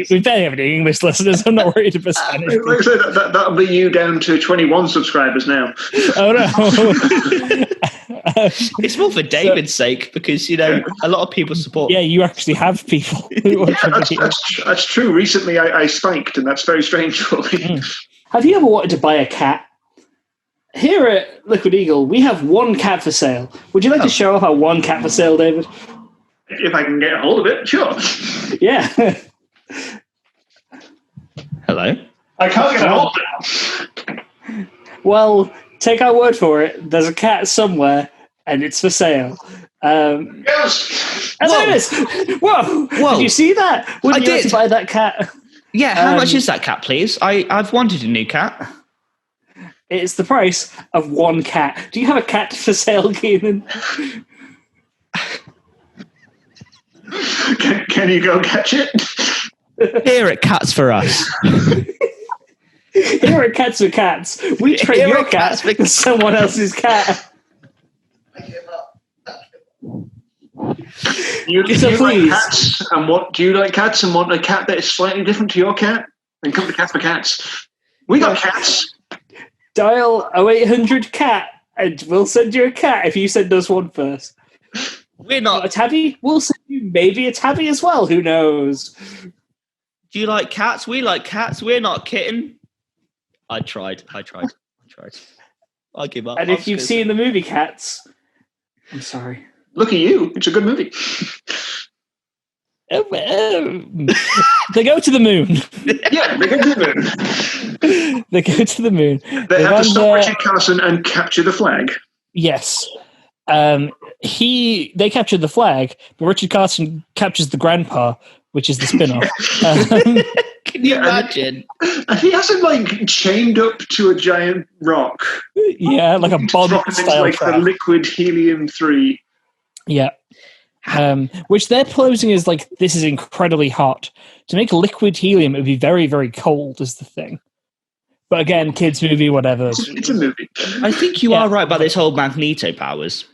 We barely have any English listeners. I'm not worried about Spanish. Like I said, that'll be you down to 21 subscribers now. Oh no! It's more for David's sake because a lot of people support. Yeah, you actually have people who watch that's true. Recently, I spiked, and that's very strange for me. Have you ever wanted to buy a cat? Here at Liquid Eagle, we have one cat for sale. Would you like to show off our one cat for sale, David? If I can get a hold of it, sure. Yeah. Hello? I can't get a hold of it. Well, take our word for it. There's a cat somewhere and it's for sale. Yes. And there it is. Whoa! Did you see that? I did. To buy that cat. Yeah, how much is that cat, please? I've wanted a new cat. It's the price of one cat. Do you have a cat for sale, Keenan? Can you go catch it? Here at Cats for Us. Here at Cats for Cats, we trade your cat for someone else's cat. Do you like cats and what? Do you like cats and want a cat that is slightly different to your cat? Then come to Cats for Cats. We got cats. Dial 0800 cat, and we'll send you a cat if you send us one first. We're not a tabby. We'll send you maybe a tabby as well. Who knows? Do you like cats? We like cats. We're not kitten. I tried. I give up. And if you've seen the movie Cats, I'm sorry. Look at you. It's a good movie. They go to the moon. Yeah, they go to the moon. They go to the moon. They have to stop Richard Carson and capture the flag. Yes. They captured the flag, but Richard Carson captures the grandpa, which is the spin-off. Can you imagine? And he has him like chained up to a giant rock. Yeah, like a Bond style like the liquid helium-3. Yeah. Which they're posing as like, this is incredibly hot. To make liquid helium, it would be very, very cold is the thing. But again, kids movie, whatever. It's a movie. I think you are right about this whole Magneto powers.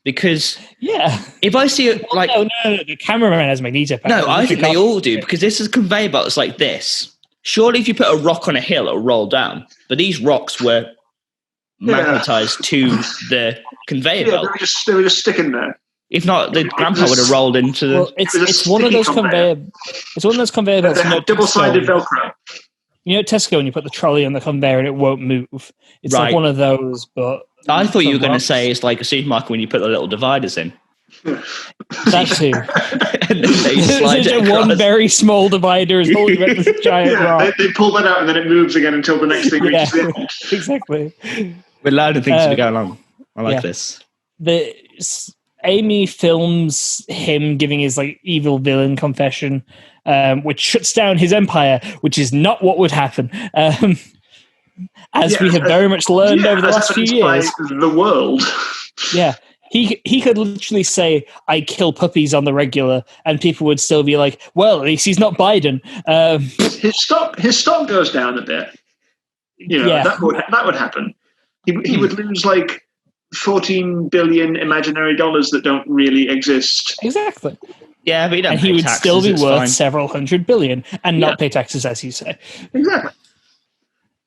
Because if I see it like... No, the cameraman has Magneto powers. No, I think they all do, because this is conveyor belts like this. Surely if you put a rock on a hill, it'll roll down. But these rocks were magnetized to the conveyor belt. They were just sticking there. If not, the grandpa would have rolled into the... Well, it's one of those conveyor... It's one of those conveyor belts. Double-sided Velcro. You know at Tesco when you put the trolley on the conveyor and it won't move? It's like one of those, but... I thought you were going to say it's like a supermarket when you put the little dividers in. That too. And then they slide it across. One very small divider is holding up this giant rock. They pull that out and then it moves again until the next thing reaches the end. Exactly. We're learning things to be going on. I like this. Amy films him giving his like evil villain confession, which shuts down his empire, which is not what would happen. As we have very much learned over the last few years. The world. Yeah. He could literally say, I kill puppies on the regular, and people would still be like, well, at least he's not Biden. His stock goes down a bit. You know, that would happen. He would lose like 14 billion imaginary dollars that don't really exist. Then Yeah, but he would taxes, still be worth fine. several hundred billion and not pay taxes, as you say. Exactly.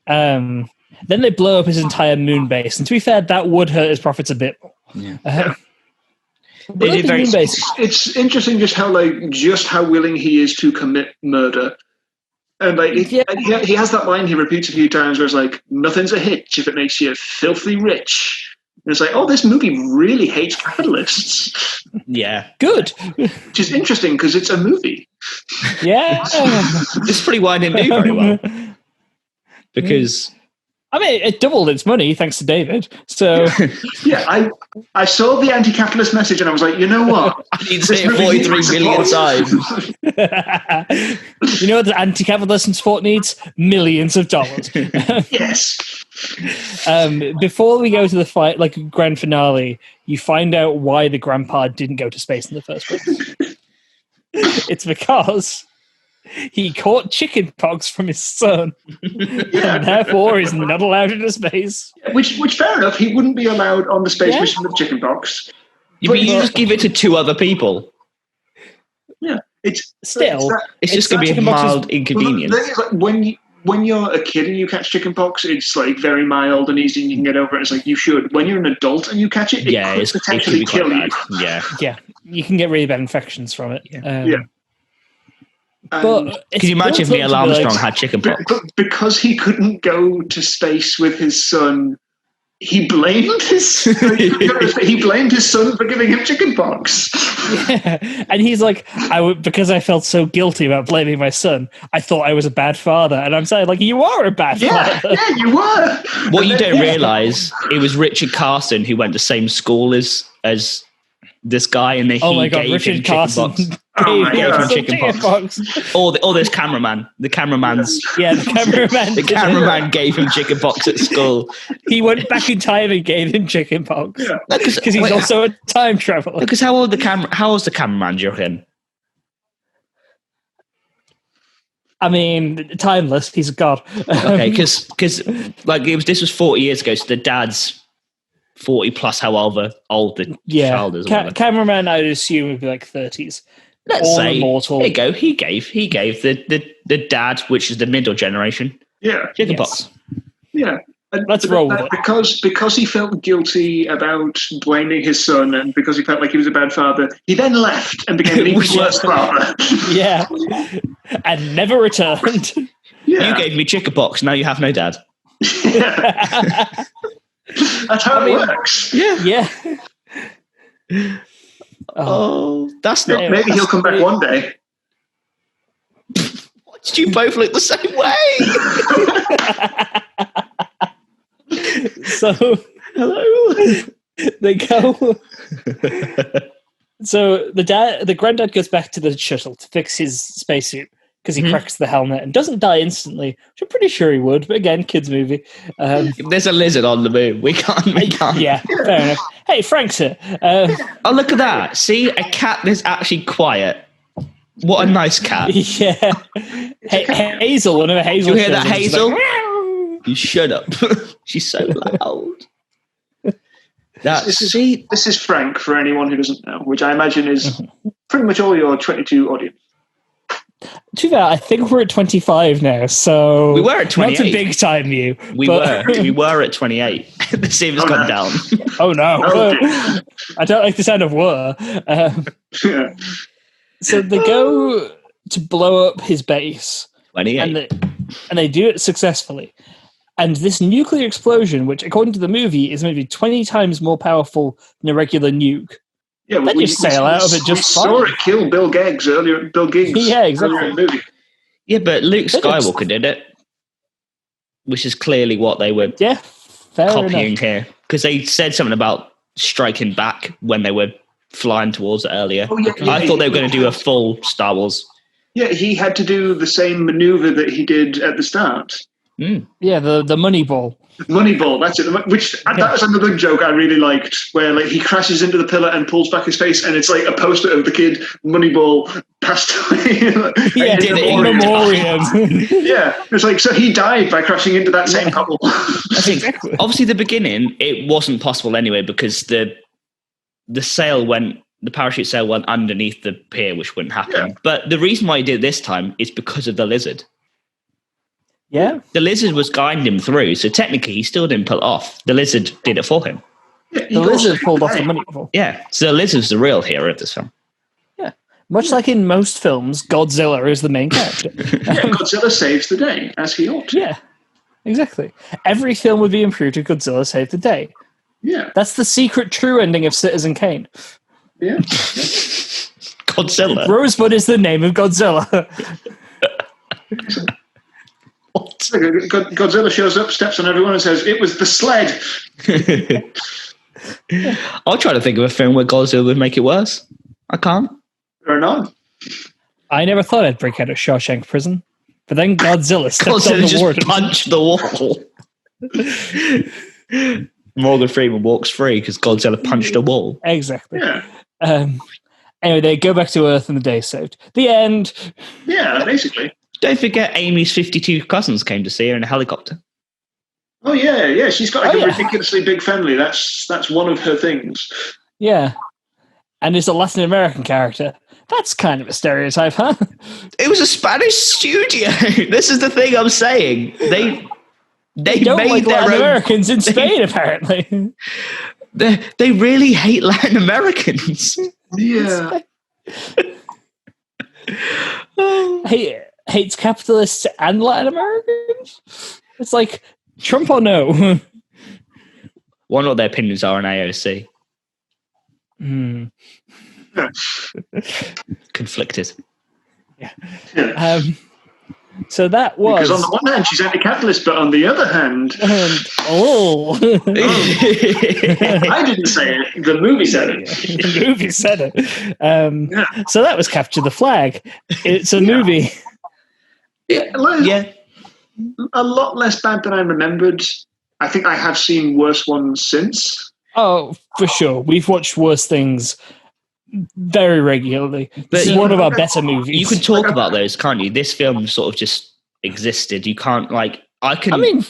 Then they blow up his entire moon base, and to be fair, that would hurt his profits a bit more. Yeah. It's interesting just how willing he is to commit murder. And like he has that line he repeats a few times where it's like, nothing's a hitch if it makes you filthy rich. And it's like, oh, this movie really hates capitalists. Yeah. Good. Which is interesting because it's a movie. Yeah. It's pretty why I didn't do very well. Because... I mean, it doubled its money thanks to David. So yeah, I saw the anti-capitalist message and I was like, you know what? I need to say it 43 million times. You know what the anti-capitalist support needs? Millions of dollars. Yes. Before we go to the fight, like grand finale, you find out why the grandpa didn't go to space in the first place. It's because he caught chicken pox from his son, and therefore is not allowed into space. Which fair enough, he wouldn't be allowed on the space mission with chicken pox. But you just give it to two other people. Yeah, it's just going to be a mild inconvenience. When you're a kid and you catch chicken pox, it's like very mild and easy and you can get over it. It's like you should. When you're an adult and you catch it, it could potentially kill you. Yeah, you can get really bad infections from it. But can you imagine if Neil Armstrong had chicken pox? But because he couldn't go to space with his son, he blamed his son for giving him chicken pox. Yeah. And he's like, because I felt so guilty about blaming my son, I thought I was a bad father. And I'm saying, like, you are a bad father. Yeah, you were. What you don't realise, it was Richard Carson who went to the same school as as this guy, and Oh my he God, gave Richard him Carson chickenpox. Oh my gave God. him some chickenpox. Or this cameraman. The cameraman's Yeah, the cameraman. the did it. cameraman gave him chickenpox at school. He went back in time and gave him chickenpox Yeah. because he's also a time traveler. Because how old's the cameraman, do you reckon? I mean, timeless. He's a god. Okay, because like this was 40 years ago, so the dad's 40 plus, however old the child is. Cameraman, I'd assume would be like 30s. Let's All say immortal. there you go. He gave the dad, which is the middle generation, Yeah. chickenpox. Yeah. And Let's roll with it. Because he felt guilty about blaming his son, and because he felt like he was a bad father, he then left and became an even worse father. Yeah, and never returned. Yeah. You gave me chickenpox. Now you have no dad. Yeah. That's how it works. Yeah. Oh, that's not. Maybe he'll come back one day. Why did you both look the same way? So Hello. they go. So the granddad goes back to the shuttle to fix his spacesuit because he cracks the helmet and doesn't die instantly, which I'm pretty sure he would. But again, kids' movie. There's a lizard on the moon. We can't. Yeah, fair enough. Hey, Frank's here. Oh, look at that. See, a cat is actually quiet. What a nice cat. Yeah. Hazel, one of Hazel. You hear that, shows up, she's Hazel? like, You shut up. She's so loud. This is Frank, for anyone who doesn't know, which I imagine is pretty much all your 22 audience. Too bad. I think we're at 25 now, so We were at 28. Not to big time you. We were at 28. The same has gone down. Oh no! Oh, I don't like the sound of "were." Yeah. So they go to blow up his base, 28. and they do it successfully. And this nuclear explosion, which according to the movie is maybe 20 times more powerful than a regular nuke, Yeah, they just sail out of it just we fine. saw it kill Bill Giggs earlier. Yeah, exactly. Earlier in the movie. Yeah, but Luke Skywalker did it, which is clearly what they were Yeah, fair copying enough. here. Because they said something about striking back when they were flying towards it earlier. Oh, yeah, I thought they were going to do a full Star Wars. Yeah, he had to do the same maneuver that he did at the start. Yeah, the money ball. Moneyball, that's it. Which that was another joke I really liked, where like he crashes into the pillar and pulls back his face, and it's like a poster of the kid Moneyball passed away. Yeah, did it in memoriam. Yeah, it's like so he died by crashing into that same couple. I think obviously the beginning it wasn't possible anyway because the parachute sail went underneath the pier, which wouldn't happen. Yeah. But the reason why he did it this time is because of the lizard. Yeah. The lizard was guiding him through, so technically he still didn't pull it off. The lizard did it for him. Yeah, The lizard pulled off the money ball. Yeah, so the lizard's the real hero of this film. Yeah. Much like in most films, Godzilla is the main character. Yeah, Godzilla saves the day, as he ought to. Yeah, exactly. Every film would be improved if Godzilla saved the day. Yeah, That's the secret true ending of Citizen Kane. yeah. Godzilla. Rosebud is the name of Godzilla. What? Godzilla shows up, steps on everyone, and says, "It was the sled." I'll try to think of a film where Godzilla would make it worse. I can't. Or none. I never thought I'd break out of Shawshank Prison, but then Godzilla stepped on Godzilla the just warden. punched the wall. Morgan Freeman walks free because Godzilla punched a wall. Exactly. Yeah, Anyway, they go back to Earth and the day saved. The end. yeah. Basically. Don't forget Amy's 52 cousins came to see her in a helicopter. Oh yeah. She's got like Oh, a yeah. ridiculously big family. That's one of her things. Yeah. And it's a Latin American character. That's kind of a stereotype, huh? It was a Spanish studio. This is the thing I'm saying. They Don't made like their Latin own. Americans in Spain, apparently. They really hate Latin Americans. Yeah. Hates capitalists and Latin Americans? It's like, Trump or no? Wonder what their opinions are on AOC. Conflicted. Yeah. So that was... Because on the one hand, she's anti-capitalist, but on the other hand... I didn't say it. The movie said it. The movie said it. So that was Capture the Flag. It's a movie. Yeah. A lot less bad than I remembered. I think I have seen worse ones since. Oh, for sure. We've watched worse things very regularly. But it's one of our better movies. You can talk about those, can't you? This film sort of just existed. You can't, like... I mean,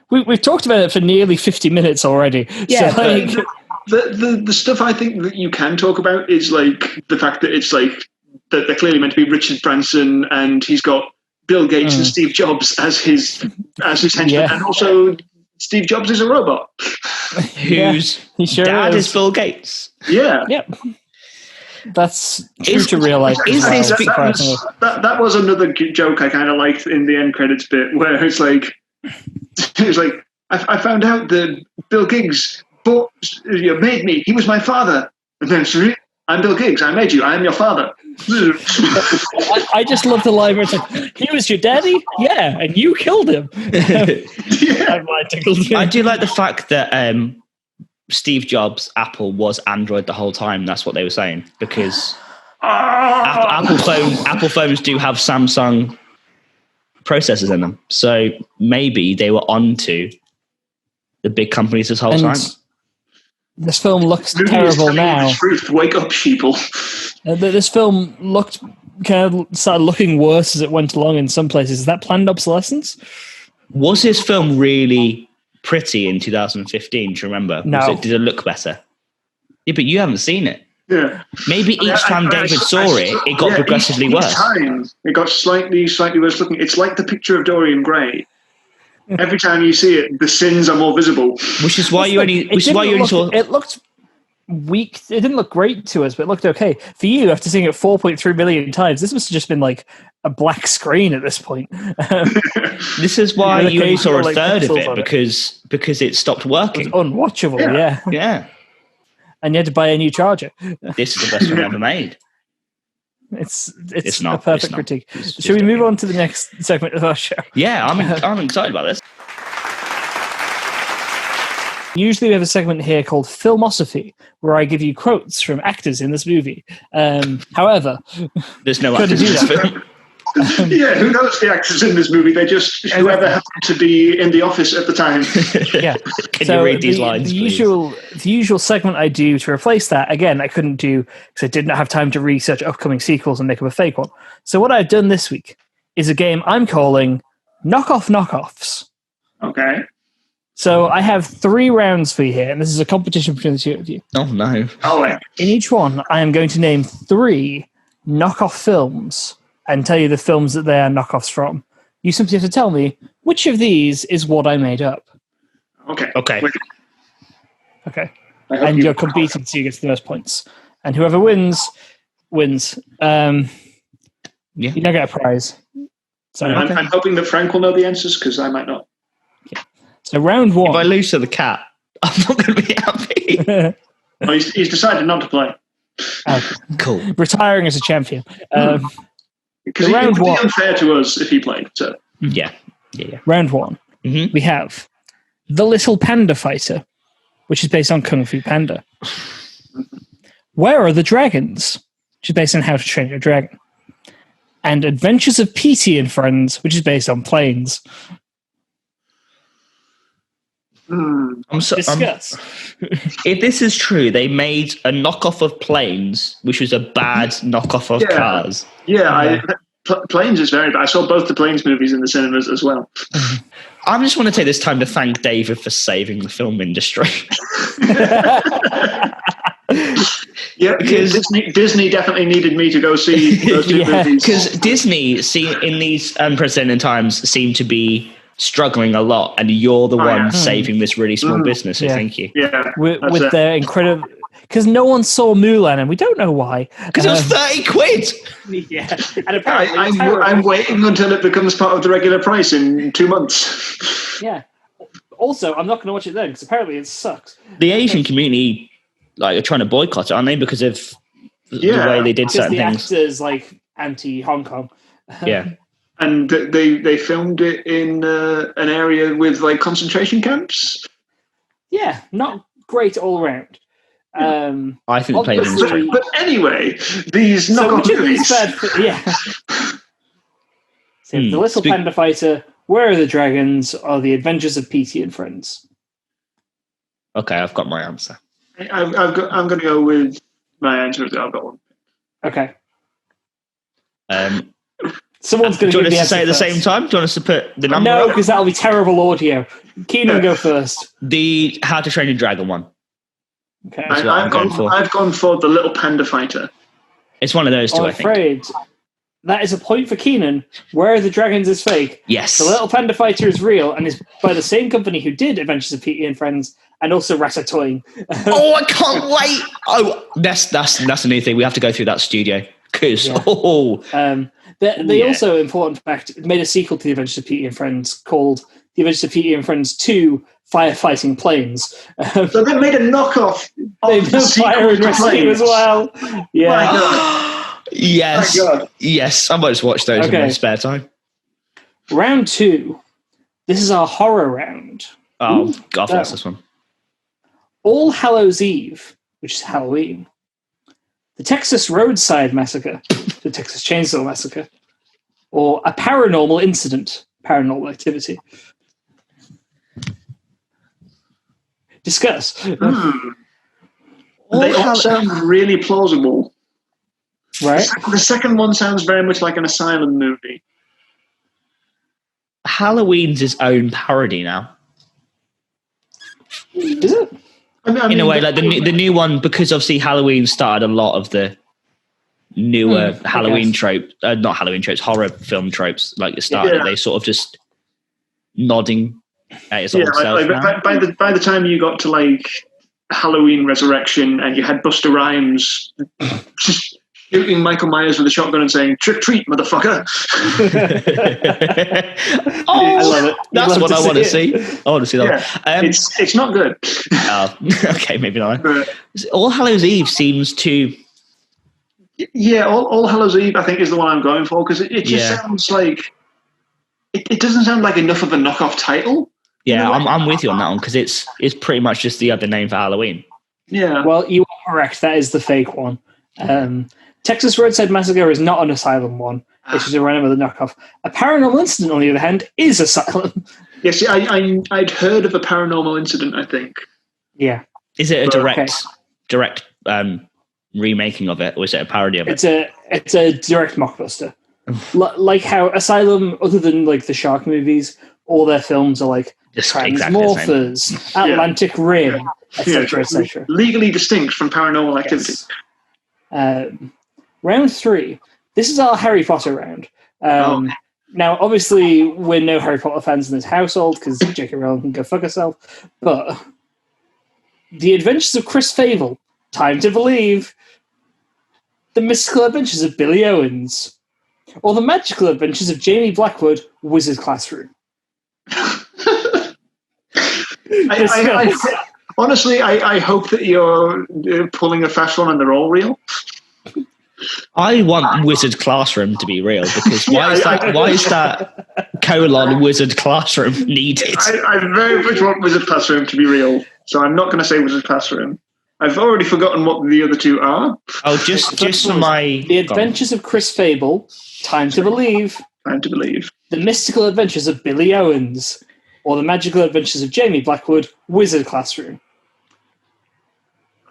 we've talked about it for nearly 50 minutes already. Yeah, so, like, the stuff I think that you can talk about is, like, the fact that it's, like, that they're clearly meant to be Richard Branson, and he's got Bill Gates and Steve Jobs as his henchmen, and also Steve Jobs is a robot. Whose dad is Bill Gates. Yeah. Yep. That's true to real life. That was another joke I kind of liked in the end credits bit, where it's like, I found out that Bill Gates made me. He was my father. And then, I'm Bill Gates. I made you. I am your father. I just love the line where it's like, he was your daddy? Yeah, and you killed him. I do like the fact that Steve Jobs' Apple was Android the whole time. That's what they were saying, because Apple phones do have Samsung processors in them. So maybe they were onto the big companies this whole time. This film looks terrible now. Truth. Wake up, sheeple. This film started looking worse as it went along in some places. Is that planned obsolescence? Was this film really pretty in 2015? Do you remember? No. Did it look better? Yeah, but you haven't seen it. Yeah. Maybe each time David saw it got progressively worse. Each time it got slightly worse looking. It's like the picture of Dorian Gray. Every time you see it, the sins are more visible. Which is why you only saw. It looked weak. It didn't look great to us, but it looked okay. For you, after seeing it 4.3 million times, this must have just been like a black screen at this point. This is why you only saw a third of it, because it stopped working. It was unwatchable, yeah. And you had to buy a new charger. This is the best film ever made. It's not, a perfect critique. Should we move on to the next segment of our show? Yeah, I'm excited about this. Usually we have a segment here called Filmosophy, where I give you quotes from actors in this movie. However, there's no actors in this film. Yeah, who knows the actors in this movie? They just whoever happened to be in the office at the time. Yeah. Can you read these lines, please? The usual segment I do to replace that, again, I couldn't do because I did not have time to research upcoming sequels and make up a fake one. So what I've done this week is a game I'm calling Knockoff Knockoffs. Okay. So I have 3 rounds for you here, and this is a competition between the two of you. Oh, no. Oh, yeah. In each one, I am going to name 3 knockoff films and tell you the films that they are knockoffs from. You simply have to tell me which of these is what I made up. Okay. And you're competing so you get the most points. And whoever wins. You don't get a prize. So, I'm hoping that Frank will know the answers, because I might not. Okay. So round 1. If I lose to the cat, I'm not going to be happy. Well, he's decided not to play. Cool. Retiring as a champion. Because it would be unfair to us if he played. So. Yeah. Round 1. Mm-hmm. We have The Little Panda Fighter, which is based on Kung Fu Panda. Where Are the Dragons, which is based on How to Train Your Dragon. And Adventures of Petey and Friends, which is based on Planes. Discuss. If this is true, they made a knockoff of Planes, which was a bad knockoff of Cars. Yeah, Planes is very bad. I saw both the Planes movies in the cinemas as well. I just want to take this time to thank David for saving the film industry. Yeah, because Disney definitely needed me to go see those two movies. Because Disney, in these unprecedented times, seem to be struggling a lot, and you're the one saving this really small business, so thank you. Yeah, with their incredible... Because no one saw Mulan, and we don't know why. Because it was 30 quid! Yeah, and apparently I'm waiting until it becomes part of the regular price in 2 months. Yeah. Also, I'm not going to watch it then, because apparently it sucks. The Asian community are trying to boycott it, aren't they? Because of the way they did certain things. Because the actors, anti-Hong Kong. Yeah. And they filmed it in an area with like concentration camps. Yeah, not great all around. I think they played in the street. But anyway, these knockoff movies. So The Little Panda Fighter, Where Are the Dragons, or The Adventures of Petey and Friends? Okay, I've got my answer. I'm going to go with my answer. I've got one. Okay. Someone's going to give the answer say at the first. same time? Do you want us to put the number? No, because that'll be terrible audio. Keenan, go first. The How to Train Your Dragon one. Okay. That's what I've gone for The Little Panda Fighter. It's one of those two, I think. I'm afraid that is a point for Keenan. Where Are the Dragons is fake. Yes. The Little Panda Fighter is real and is by the same company who did Adventures of Petey and Friends and also Ratatouille. Oh, I can't wait! Oh, that's a new thing. We have to go through that studio because they also, important fact, made a sequel to The Adventures of Petey and Friends called The Adventures of Petey and Friends 2: Firefighting Planes. So they made a knockoff of the Fire and Rescue as well. Yeah. My God. Yes. My God. Yes. I might just watch those in my spare time. Round 2. This is our horror round. Oh, God, what's this one? All Hallows Eve, which is Halloween. The Texas Roadside Massacre, the Texas Chainsaw Massacre, or A Paranormal Incident, Paranormal Activity. Discuss. They all sound really plausible. Right. The second one sounds very much like an asylum movie. Halloween's its own parody now. Is it? I mean, in a way, like the new one, because obviously Halloween started a lot of the newer Halloween tropes, not Halloween tropes, horror film tropes. Like it started, they sort of just nodding at its old self. By the time you got to like Halloween Resurrection, and you had Busta Rhymes just shooting Michael Myers with a shotgun and saying "Trick treat, motherfucker!" I love it. That's what I want to see. I want to see that. Yeah, it's not good. Okay, maybe not. All Hallows Eve seems to. Yeah, All Hallows Eve, I think, is the one I'm going for because it just sounds like it doesn't sound like enough of a knockoff title. Yeah, I'm with you on that one because it's pretty much just the other name for Halloween. Yeah. Well, you are correct. That is the fake one. Texas Roadside Massacre is not an asylum one. It's just a random other knockoff. A Paranormal Incident, on the other hand, is asylum. Yeah, see, I'd heard of A Paranormal Incident, I think. Yeah. Is it a direct remaking of it, or is it a parody of it? It's a direct mockbuster. Like how Asylum, other than like the shark movies, all their films are like Transmorphers, Atlantic Rim, etc., etc. Legally distinct from Paranormal Activity. Yes. Round 3. This is our Harry Potter round. Now, obviously, we're no Harry Potter fans in this household because J.K. Rowling can go fuck herself. But The Adventures of Chris Fable, Time to Believe, The Mystical Adventures of Billy Owens, or The Magical Adventures of Jamie Blackwood, Wizard Classroom. Honestly, I hope that you're pulling a fast one and they're all real. I want Wizard Classroom to be real because why is that Wizard Classroom needed? I very much want Wizard Classroom to be real, so I'm not going to say Wizard Classroom. I've already forgotten what the other two are. Oh, just for my... The Adventures of Chris Fable, Time to Believe. Time to Believe. The Mystical Adventures of Billy Owens, or The Magical Adventures of Jamie Blackwood, Wizard Classroom.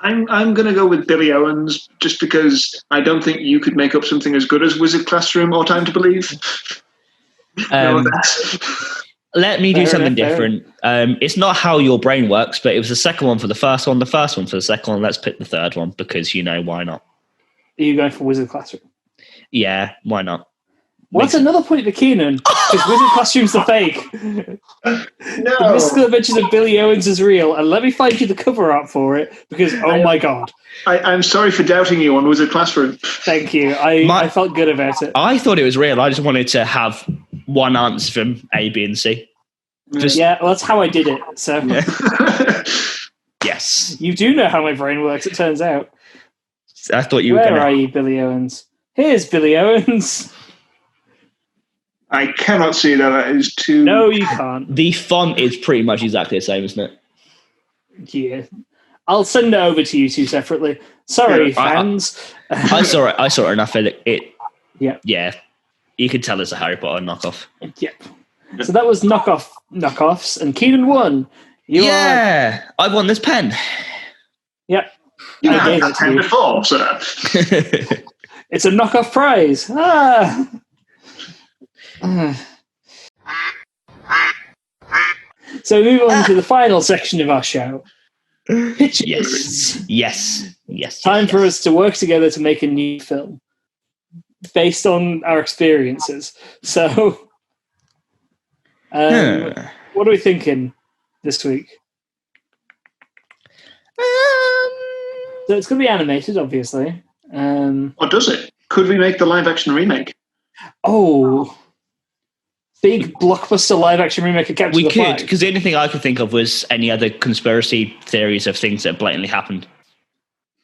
I'm going to go with Billy Owens just because I don't think you could make up something as good as Wizard Classroom or Time to Believe. Let me do something different. It's not how your brain works, but it was the second one for the first one, the first one for the second one. Let's pick the third one because, why not? Are you going for Wizard Classroom? Yeah, why not? Well, that's another point for Keenan, because Wizard Classroom's the fake. No. The Mystical Adventures of Billy Owens is real, and let me find you the cover art for it, because, oh my God. I'm sorry for doubting you on Wizard Classroom. Thank you. I felt good about it. I thought it was real. I just wanted to have one answer from A, B, and C. Yeah, well, that's how I did it. So Yes. You do know how my brain works, it turns out. I thought you were Where are you, Billy Owens? Here's Billy Owens. I cannot see that. That is too. No, you can't. The font is pretty much exactly the same, isn't it? Yeah. I'll send it over to you two separately. Sorry, fans. I saw it enough. Yeah. Yeah. You could tell it's a Harry Potter knockoff. Yep. So that was knockoffs, and Keenan won. I won this pen. Yep. You I had gave that it to pen you. before, sir. It's a knockoff prize. So we move on to the final section of our show. Pitches. Yes. Time for us to work together to make a new film based on our experiences. So, what are we thinking this week? So it's going to be animated, obviously. Or does it? Could we make the live-action remake? Oh, big blockbuster live-action remake of Capture We the Flag. could, because the only thing I could think of was any other conspiracy theories of things that blatantly happened.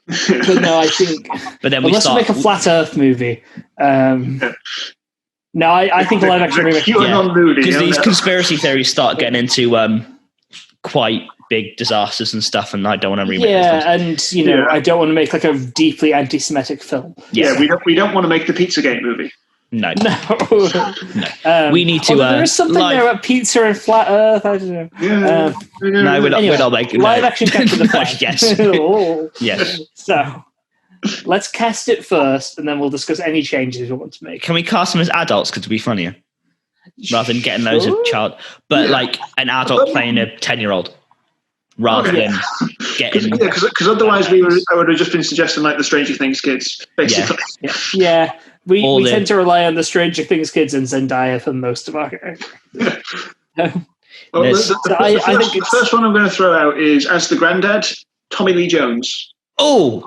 But no, I think... But then unless we make a Flat Earth movie. No, I think a live-action remake... Because these conspiracy theories start getting into quite big disasters and stuff, and I don't want to remake this. And, I don't want to make like a deeply anti-Semitic film. Yeah, we don't want to make the Pizzagate movie. No. We need to. There is something there about pizza and flat Earth. I don't know. Yeah. No, we're not making live action Capture the Flag. Yes. Yes. So let's cast it first, and then we'll discuss any changes we want to make. Can we cast them as adults? Because it'd be funnier rather than getting those of child. But like an adult playing a 10-year-old. Rather than getting... Because otherwise I would have just been suggesting like the Stranger Things kids, basically. Yeah. We tend to rely on the Stranger Things kids and Zendaya for most of our characters. The first one I'm going to throw out is, as the granddad, Tommy Lee Jones. I'm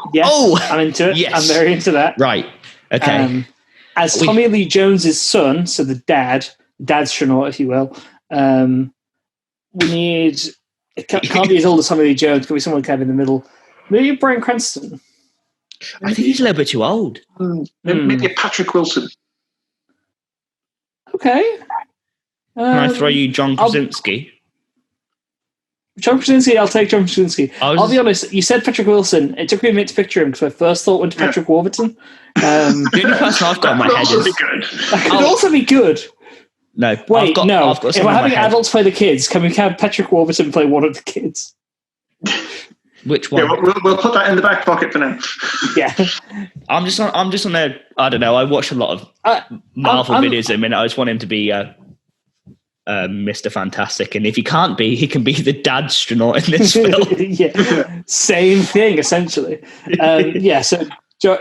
into it. Yes. I'm very into that. Right. Okay. As Tommy Lee Jones's son, so the dad's Chenault, if you will, we need... It can't be as old as Tommy Lee Jones. It could be someone kind of in the middle. Maybe Bryan Cranston. I think he's a little bit too old. Maybe a Patrick Wilson. Okay. Can I throw you John Krasinski? John Krasinski, I'll take John Krasinski. I'll be honest, you said Patrick Wilson. It took me a minute to picture him because my first thought went to Patrick Warburton. The only person I've got in my head is... That could also be good. No. Wait, no. If we're having adults play the kids, can we have Patrick Warburton play one of the kids? Which one? Yeah, we'll put that in the back pocket for now. Yeah. I'm just on there. I don't know. I watch a lot of Marvel videos at the minute. I just want him to be Mr. Fantastic, and if he can't be, he can be the dad astronaut in this film. Same thing essentially. So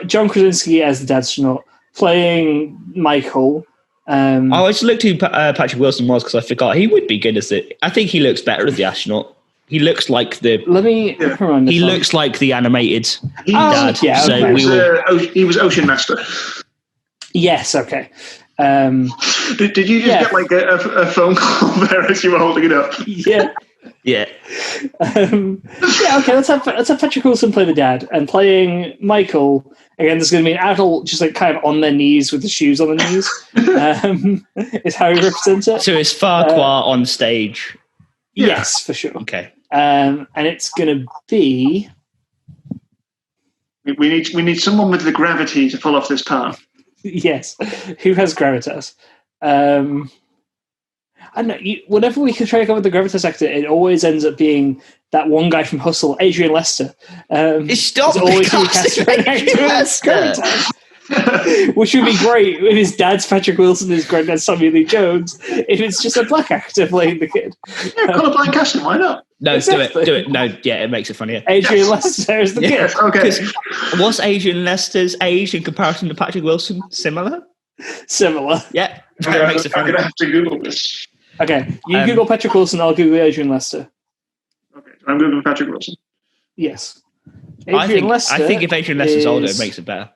John Krasinski as the dad astronaut, playing Michael. I just looked who Patrick Wilson was because I forgot. He would be good as it. I think he looks better as the astronaut. He looks like the. He looks like the animated dad. Yeah, so okay. He was Ocean Master. Yes. Okay. Did you just get like a phone call there as you were holding it up? Yeah. Yeah. Okay. Let's have Patrick Wilson play the dad, and playing Michael. Again, there's going to be an adult just like kind of on their knees with the shoes on their knees. Is how he represents it. So it's Farquhar on stage. Yes, for sure. Okay. And it's going to be... We need someone with the gravity to pull off this part. Yes. Who has gravitas? I don't know. Whenever we can try to come up with the gravitas actor, it always ends up being that one guy from Hustle, Adrian Lester. Stop always Adrian Lester. Which would be great if his dad's Patrick Wilson, his granddad's Tommy Lee Jones. If it's just a black actor playing the kid, colourblind casting. Why not? No, exactly. Do it. No, yeah, it makes it funnier. Adrian Lester is the kid. Okay. What's Adrian Lester's age in comparison to Patrick Wilson? Similar. Yeah, I'm going to have to Google this. Okay, you Google Patrick Wilson. I'll Google Adrian Lester. Okay, I'm Googling Patrick Wilson. Yes. I think if Adrian Lester's older, it makes it better.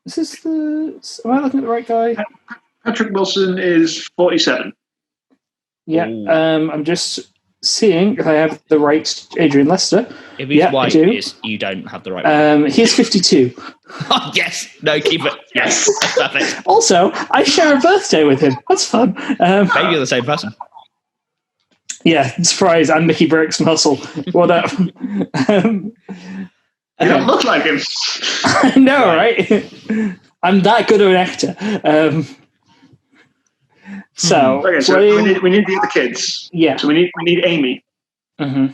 This is the... Am I looking at the right guy? Patrick Wilson is 47. Yeah. Ooh. I'm just seeing if I have the right Adrian Lester. If he's white, you don't have the right one. He's 52. Oh, yes. No, keep it. Yes. That's perfect. Also, I share a birthday with him. That's fun. Maybe you're the same person. Yeah, surprise. I'm Mickey Burke's muscle. What up? You don't look like him. I know, right? I'm that good of an actor. Okay, so we need the other kids. Yeah. So we need Amy. Mm-hmm.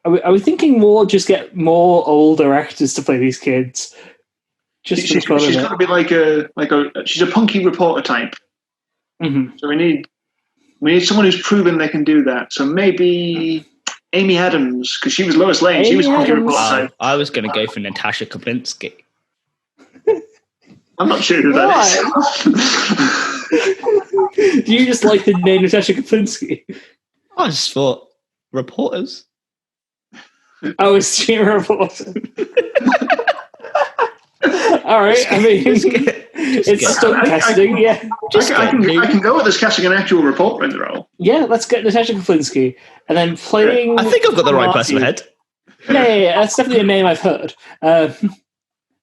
Are we thinking more? Just get more older actors to play these kids. She's got to be like she's a punky reporter type. Mm-hmm. So we need someone who's proven they can do that. So maybe Amy Adams, because she was Lois Lane. She was punky reporter type. I was going to go for Natasha Kaplinsky. I'm not sure who that is. Do you just like the name Natasha Kaplinsky? I just thought reporters. Oh, is she a reporter? All right. I mean, it's stunt casting. Yeah. I can go with this casting an actual reporter in the role. Yeah, let's get Natasha Kaplinsky, and then playing. I think I've got the right person ahead. Yeah. That's definitely a name I've heard.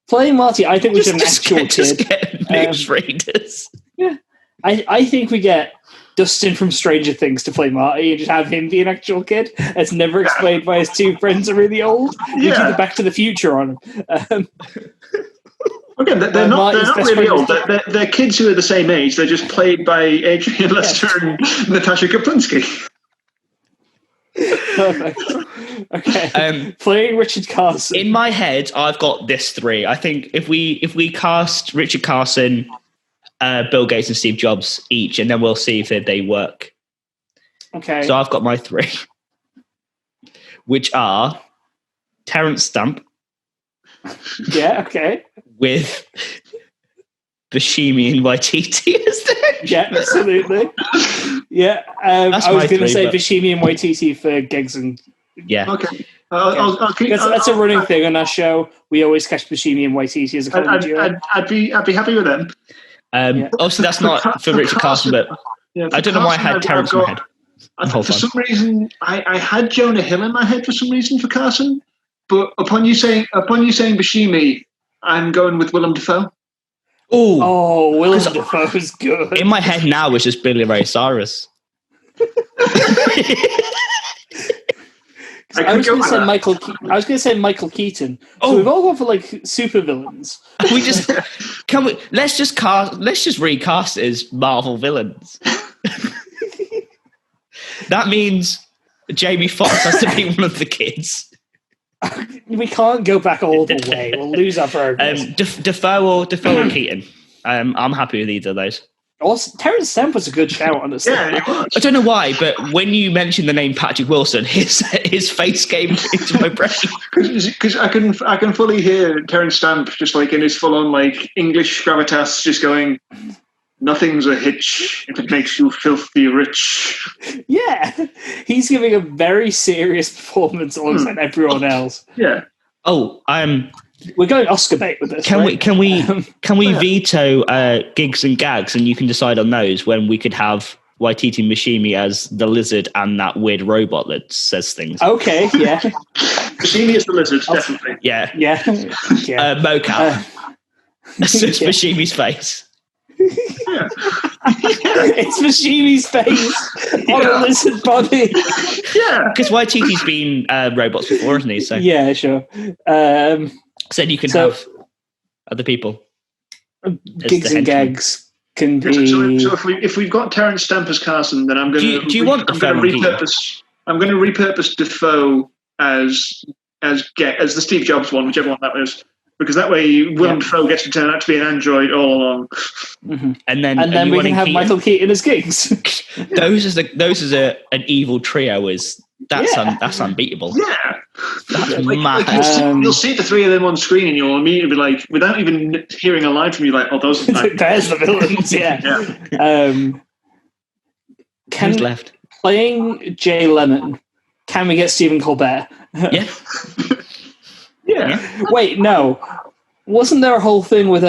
Playing Marty, I think we should have an actual kid. Just get news readers. Yeah. I think we get Dustin from Stranger Things to play Marty and just have him be an actual kid. It's never explained why his two friends are really old. You do the Back to the Future on him. Again, they're not really old. They're kids who are the same age. They're just played by Adrian Lester and Natasha Kaplinsky. Perfect. Okay. Playing Richard Carson. In my head, I've got this three. I think if we cast Richard Carson, Bill Gates, and Steve Jobs each, and then we'll see if they work. Okay. So I've got my three, which are Terrence Stamp. Yeah. Okay. With Buscemi and Waititi as there. Yeah, absolutely. Yeah, I was going to say Buscemi and Waititi for gigs and. Yeah. Okay. That's a running thing on our show. We always catch Buscemi and Waititi as a comedy duo. I'd be happy with them. Also, that's not for Richard Carson, but I don't know why I had Terrence in my head. For some reason, I had Jonah Hill in my head for some reason for Carson, but upon you saying Buscemi, I'm going with Willem Dafoe. Oh, Willem Dafoe is good. In my head now, it's just Billy Ray Cyrus. I was going to say Michael Keaton. So we've all gone for like super villains. Let's just recast it as Marvel villains. That means Jamie Foxx has to be one of the kids. We can't go back all the way. We'll lose our progress. Defoe or Keaton. I'm happy with either of those. Also, Terrence Stamp was a good shout, honestly. Yeah, I don't know why, but when you mentioned the name Patrick Wilson, his face came into my brain. Because I can fully hear Terrence Stamp just like in his full-on like English gravitas, just going, "Nothing's a hitch if it makes you filthy rich." Yeah, he's giving a very serious performance alongside everyone else. Yeah. Oh, we're going Oscar bait with this. Can we veto gigs and gags, and you can decide on those when we could have Waititi Mishimi as the lizard and that weird robot that says things. Okay, yeah. Mishimi is the lizard, definitely. Yeah. Mocap. It's Mishimi's face. Yeah. It's Mishimi's face on a lizard body. Yeah. Because Waititi's been robots before, hasn't he? So. Yeah, sure. So you can have other people. Gigs and gags can be. So if we've got Terrence Stamp as Carson, then I'm going to. Do you want I'm going to repurpose. I'm going to repurpose Defoe as the Steve Jobs one, whichever one that was, because that way Willem Dafoe gets to turn out to be an android all along. Mm-hmm. And then we can have Keaton? Michael Keaton as Gigs. those are an evil trio. That's unbeatable. Yeah. That's mad. You'll see the three of them on screen and you'll immediately be like, without even hearing a line from you, like, oh, those are there's the villains, yeah. Who's left? Playing Jay Lemmon, can we get Stephen Colbert? Yeah. Yeah. Wait, no. Wasn't there a whole thing with,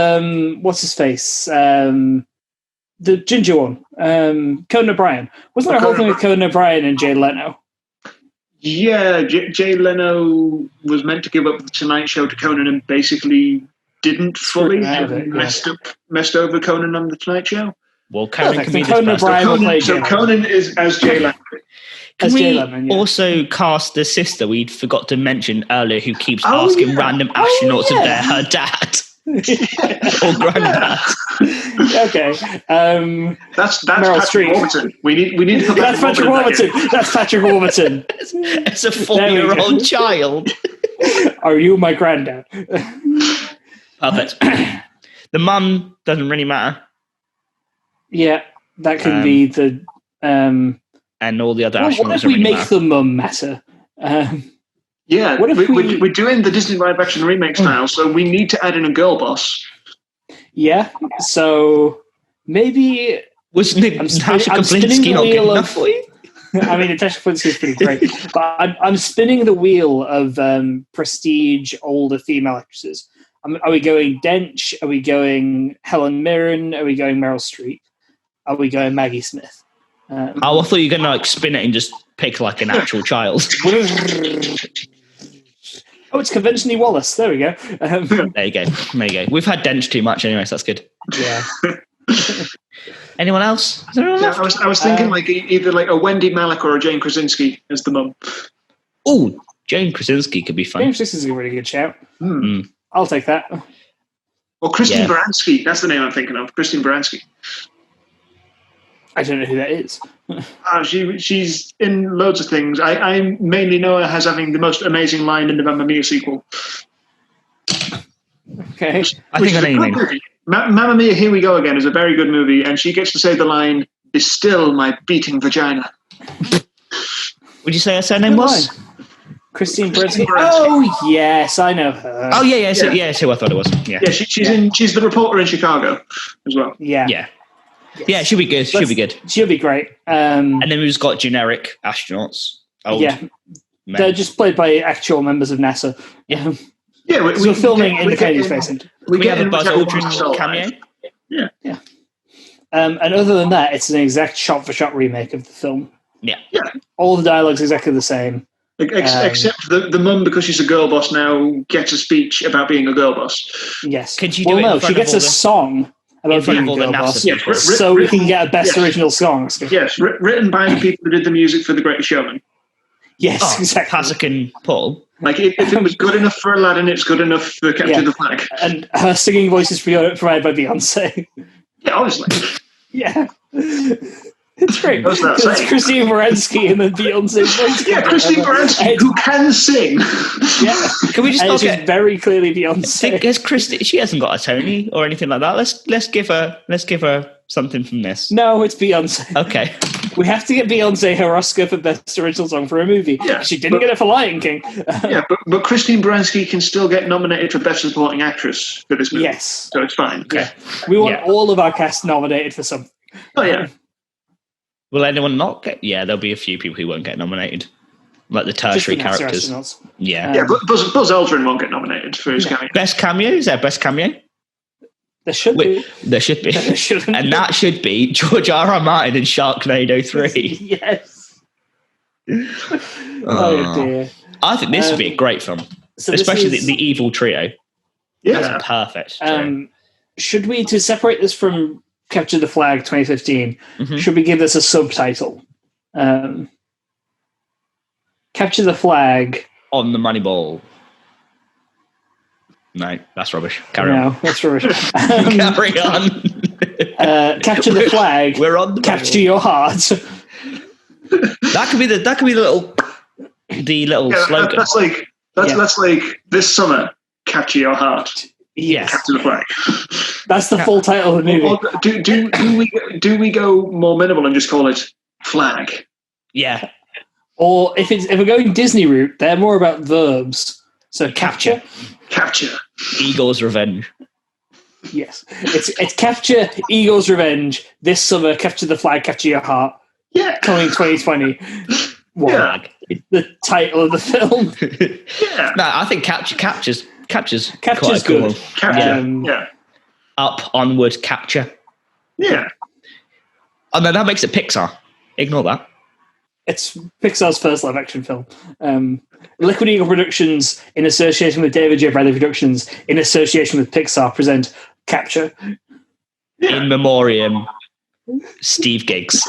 what's his face? the ginger one, Conan O'Brien. Wasn't there a whole thing with Conan O'Brien and Jay Leno? Yeah, Jay Leno was meant to give up the Tonight Show to Conan and basically didn't fully. Messed over Conan on the Tonight Show. Well, Conan can be Conan O'Brien will play Jay Leno. Conan is as Jay Leno. Can we also cast the sister we forgot to mention earlier who keeps asking random astronauts if they're her dad? Or granddad? Okay. That's Meryl Patrick Streep. Warburton. We need to That's Patrick Warburton. That's Patrick Warburton. It's a 4-year-old child. Are you my granddad? Perfect. The mum doesn't really matter. Yeah, that could be the... and all the other astronauts. What if we make the mum matter? Yeah, what if we're doing the Disney live-action remake style, so we need to add in a girl boss. Yeah, so maybe... Was Natasha Kaplinsky not good enough for you? I mean, Natasha Kaplinsky is pretty great. But I'm spinning the wheel of prestige older female actresses. Are we going Dench? Are we going Helen Mirren? Are we going Meryl Streep? Are we going Maggie Smith? I thought you were going to spin it and just pick like an actual child. Oh, it's conventionally Wallace. There we go. There you go. We've had Dench too much anyway, so that's good. Yeah. Anyone else? Is there anyone left? I was thinking like either like a Wendy Malick or a Jane Krasinski as the mum. Oh, Jane Krasinski could be fun. Jane Krasinski is a really good shout. I'll take that. Or Christine Baranski. That's the name I'm thinking of. Christine Baranski. I don't know who that is. She's in loads of things. I mainly know her as having the most amazing line in the Mamma Mia sequel. Okay. I think I know your name. Mamma Mia, Here We Go Again is a very good movie, and she gets to say the line, "Be still my beating vagina." Would you say her surname was? Christine Baranski. Oh, yes, I know her. Oh, yeah, that's who I thought it was. Yeah, she's the reporter in Chicago as well. Yeah. Yes. Yeah, she'll be good. She'll be great. And then we've just got generic astronauts. Men. They're just played by actual members of NASA. Yeah. We're filming in the Kennedy Space Center. We have a Buzz Aldrin cameo. Yeah. And other than that, it's an exact shot-for-shot remake of the film. Yeah. All the dialogue's exactly the same. Except the mum, because she's a girl boss now, gets a speech about being a girl boss. Yes. Could you do it? No, she gets a song about being a girl boss. So we can get a best original song. Yes, written by the people who did the music for The Greatest Showman. Yes, exactly. Pasek and Paul. Like, if it was good enough for Aladdin, it's good enough for Capture the Flag. And her singing voice is provided by Beyonce. Yeah, obviously. Yeah. It's great. It's Christine Baranski and then Beyonce voice. Yeah, Christine Baranski, who can sing. Yeah. Can we just she's very clearly Beyonce. She hasn't got a Tony or anything like that. Let's give her something from this. No, it's Beyonce. Okay. We have to get Beyonce her Oscar for Best Original Song for a movie. Yeah, she didn't get it for Lion King. but Christine Baranski can still get nominated for Best Supporting Actress for this movie. Yes. So it's fine. Okay. Yeah. We want all of our cast nominated for something. Oh, yeah. Will anyone not get... Yeah, there'll be a few people who won't get nominated. Like the tertiary characters. Yeah, but Buzz Aldrin won't get nominated for his cameo. Best cameo? Is there best cameo? There should be. There should be. And that should be George R.R. Martin in Sharknado 3. Yes. Oh, dear. I think this would be a great film. So especially the evil trio. Yeah. That's perfect. Should we, to separate this from Capture the Flag 2015, should we give this a subtitle? Capture the Flag. On the Money Ball. No, that's rubbish. Carry on. No, that's rubbish. Carry on. Capture the Flag. We're on the Capture Your Heart. That could be the little slogan. That's like this summer. Capture Your Heart. Yes. Capture the Flag. That's the full title of the movie. Do we go more minimal and just call it Flag? Yeah. Or if we're going Disney route, they're more about verbs. So capture. Eagle's Revenge. Yes. It's Capture, Eagle's Revenge, this summer, Capture the Flag, Capture Your Heart. Yeah. Coming 2020. Flag. The title of the film. Yeah. No, I think Capture's good. Cool. Capture. Up, onward, capture. Yeah. Oh no, that makes it Pixar. Ignore that. It's Pixar's first live-action film. Liquid Eagle Productions, in association with David J. Bradley Productions, in association with Pixar, present Capture. In memoriam, Steve Giggs.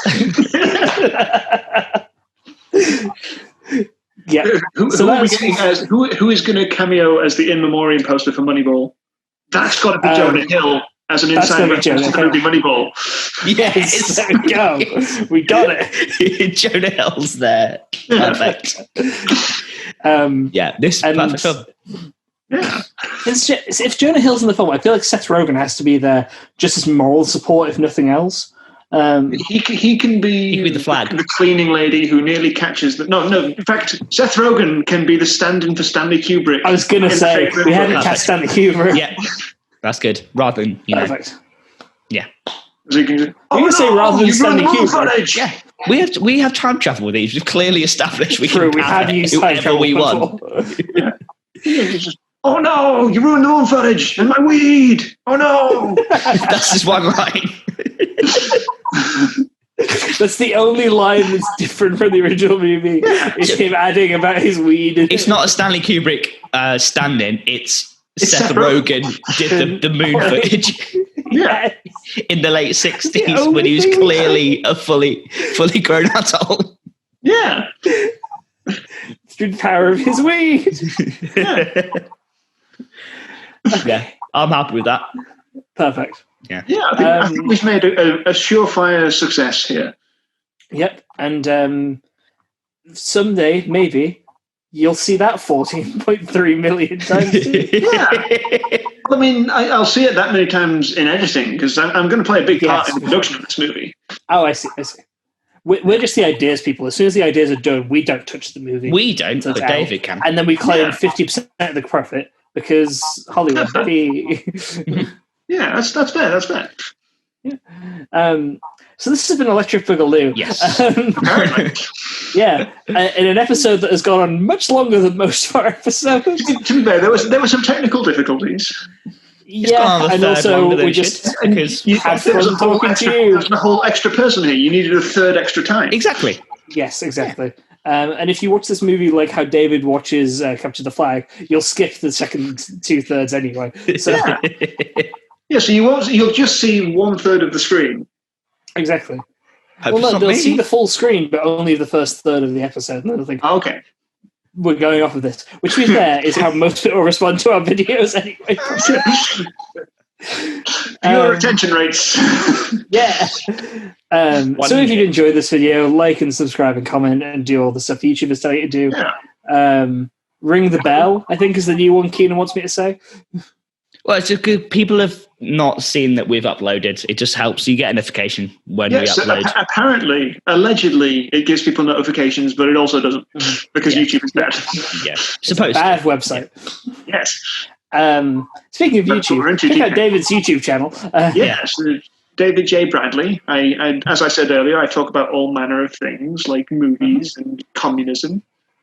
Yeah. Who is going to cameo as the in memoriam poster for Moneyball? That's got to be Jonah Hill as an inside reference to the movie Moneyball. Yes, there we go. We got it. Jonah Hill's there. Perfect. This is perfect film. Yeah. If Jonah Hill's in the film, I feel like Seth Rogen has to be there just as moral support, if nothing else. He can be the flag, the cleaning lady who nearly catches the. No. In fact, Seth Rogen can be the stand-in for Stanley Kubrick. I was going to say we haven't cast Stanley Kubrick. Yeah, that's good. Rather than perfect. Yeah. So you can say rather than Stanley Kubrick. Yeah. We have time travel with these. We've clearly established we have used time travel we before. Want. Yeah. Oh no! You ruined the moon footage and my weed. Oh no! That's just one line. That's the only line that's different from the original movie. Is him adding about his weed. It's not a Stanley Kubrick stand-in. It's Seth Rogen did the moon footage. Yeah. In the late 60s when he was clearly a fully grown adult. Yeah. Through the power of his weed. Yeah. Yeah, I'm happy with that. Perfect. Yeah, I think we've made a surefire success here. Yep, and someday, maybe, you'll see that 14.3 million times too. Yeah. I mean, I'll see it that many times in editing because I'm going to play a big part in the production of this movie. Oh, I see. We're just the ideas people. As soon as the ideas are done, we don't touch the movie. We don't, but David can. And then we claim 50% of the profit because Hollywood. Yeah, that's fair. That's fair. Yeah. So this has been Electric Boogaloo. Yes. Apparently. Yeah. In an episode that has gone on much longer than most of our episodes. To be fair, there were some technical difficulties. Yeah, and also we just because had fun talking to you. There's a whole extra person here. You needed a third extra time. Exactly. Yes, exactly. And if you watch this movie like how David watches Capture the Flag, you'll skip the second 2/3 anyway. So yeah, so you'll just see 1/3 of the screen. Exactly. Well, no, they'll see the full screen, but only the first third of the episode. And they'll think, okay, we're going off of this. Which, to be fair, is how most people respond to our videos anyway. Your retention rates. Yeah. So if you'd enjoyed this video, like and subscribe and comment and do all the stuff YouTube is telling you to do. Yeah. Ring the bell, I think, is the new one Keenan wants me to say. Well, it's just good. People have not seen that we've uploaded. It just helps. You get a notification when we upload. Apparently, allegedly, it gives people notifications, but it also doesn't because YouTube is bad. Yeah, supposed bad website. Yes. Speaking of YouTube, check out David's YouTube channel. Yes, David J. Bradley. I, as I said earlier, I talk about all manner of things like movies and communism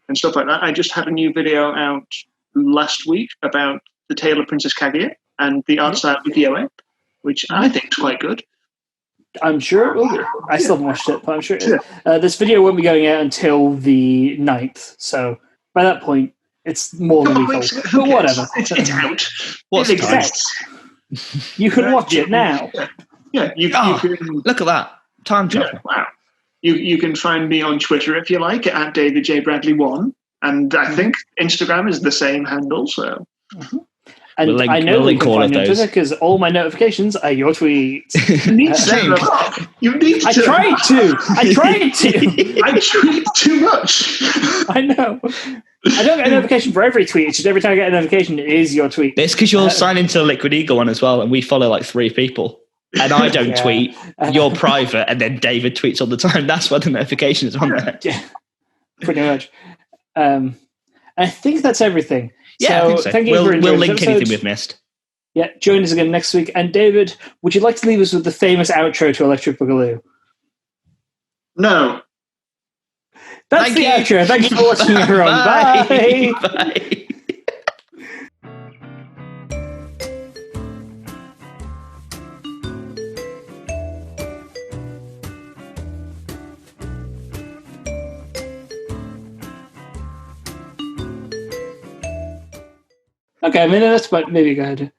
and stuff like that. I just had a new video out last week about The Tale of Princess Kaguya and the art style of Ukiyo-e, which I think is quite good. I'm sure it will be. I still haven't watched it, but I'm sure it is. This video won't be going out until the 9th, so by that point, it's more than a week old. But whatever. It's out. What's it exists? You can watch it now. Yeah, you can. Look at that. Time travel. Yeah, wow. You can find me on Twitter if you like at David J. Bradley 1, and I think Instagram is the same handle. So, and I know we can find you on Twitter because all my notifications are your tweets. You need to turn them off. You need to. I tried to. I tweet too much. I know. I don't get a notification for every tweet. It's just every time I get a notification, it is your tweet. It's because you're signed into the Liquid Eagle one as well, and we follow like 3 people. And I don't tweet. You're private, and then David tweets all the time. That's why the notification is on there. Yeah, pretty much. I think that's everything. Yeah, so, I think so. Thank you for We'll link episode. anything we've missed. Yeah, join us again next week. And David, would you like to leave us with the famous outro to Electric Boogaloo? No. That's the outro. Thank you for watching, everyone. Bye. Bye. Okay, I mean that's, but maybe go ahead.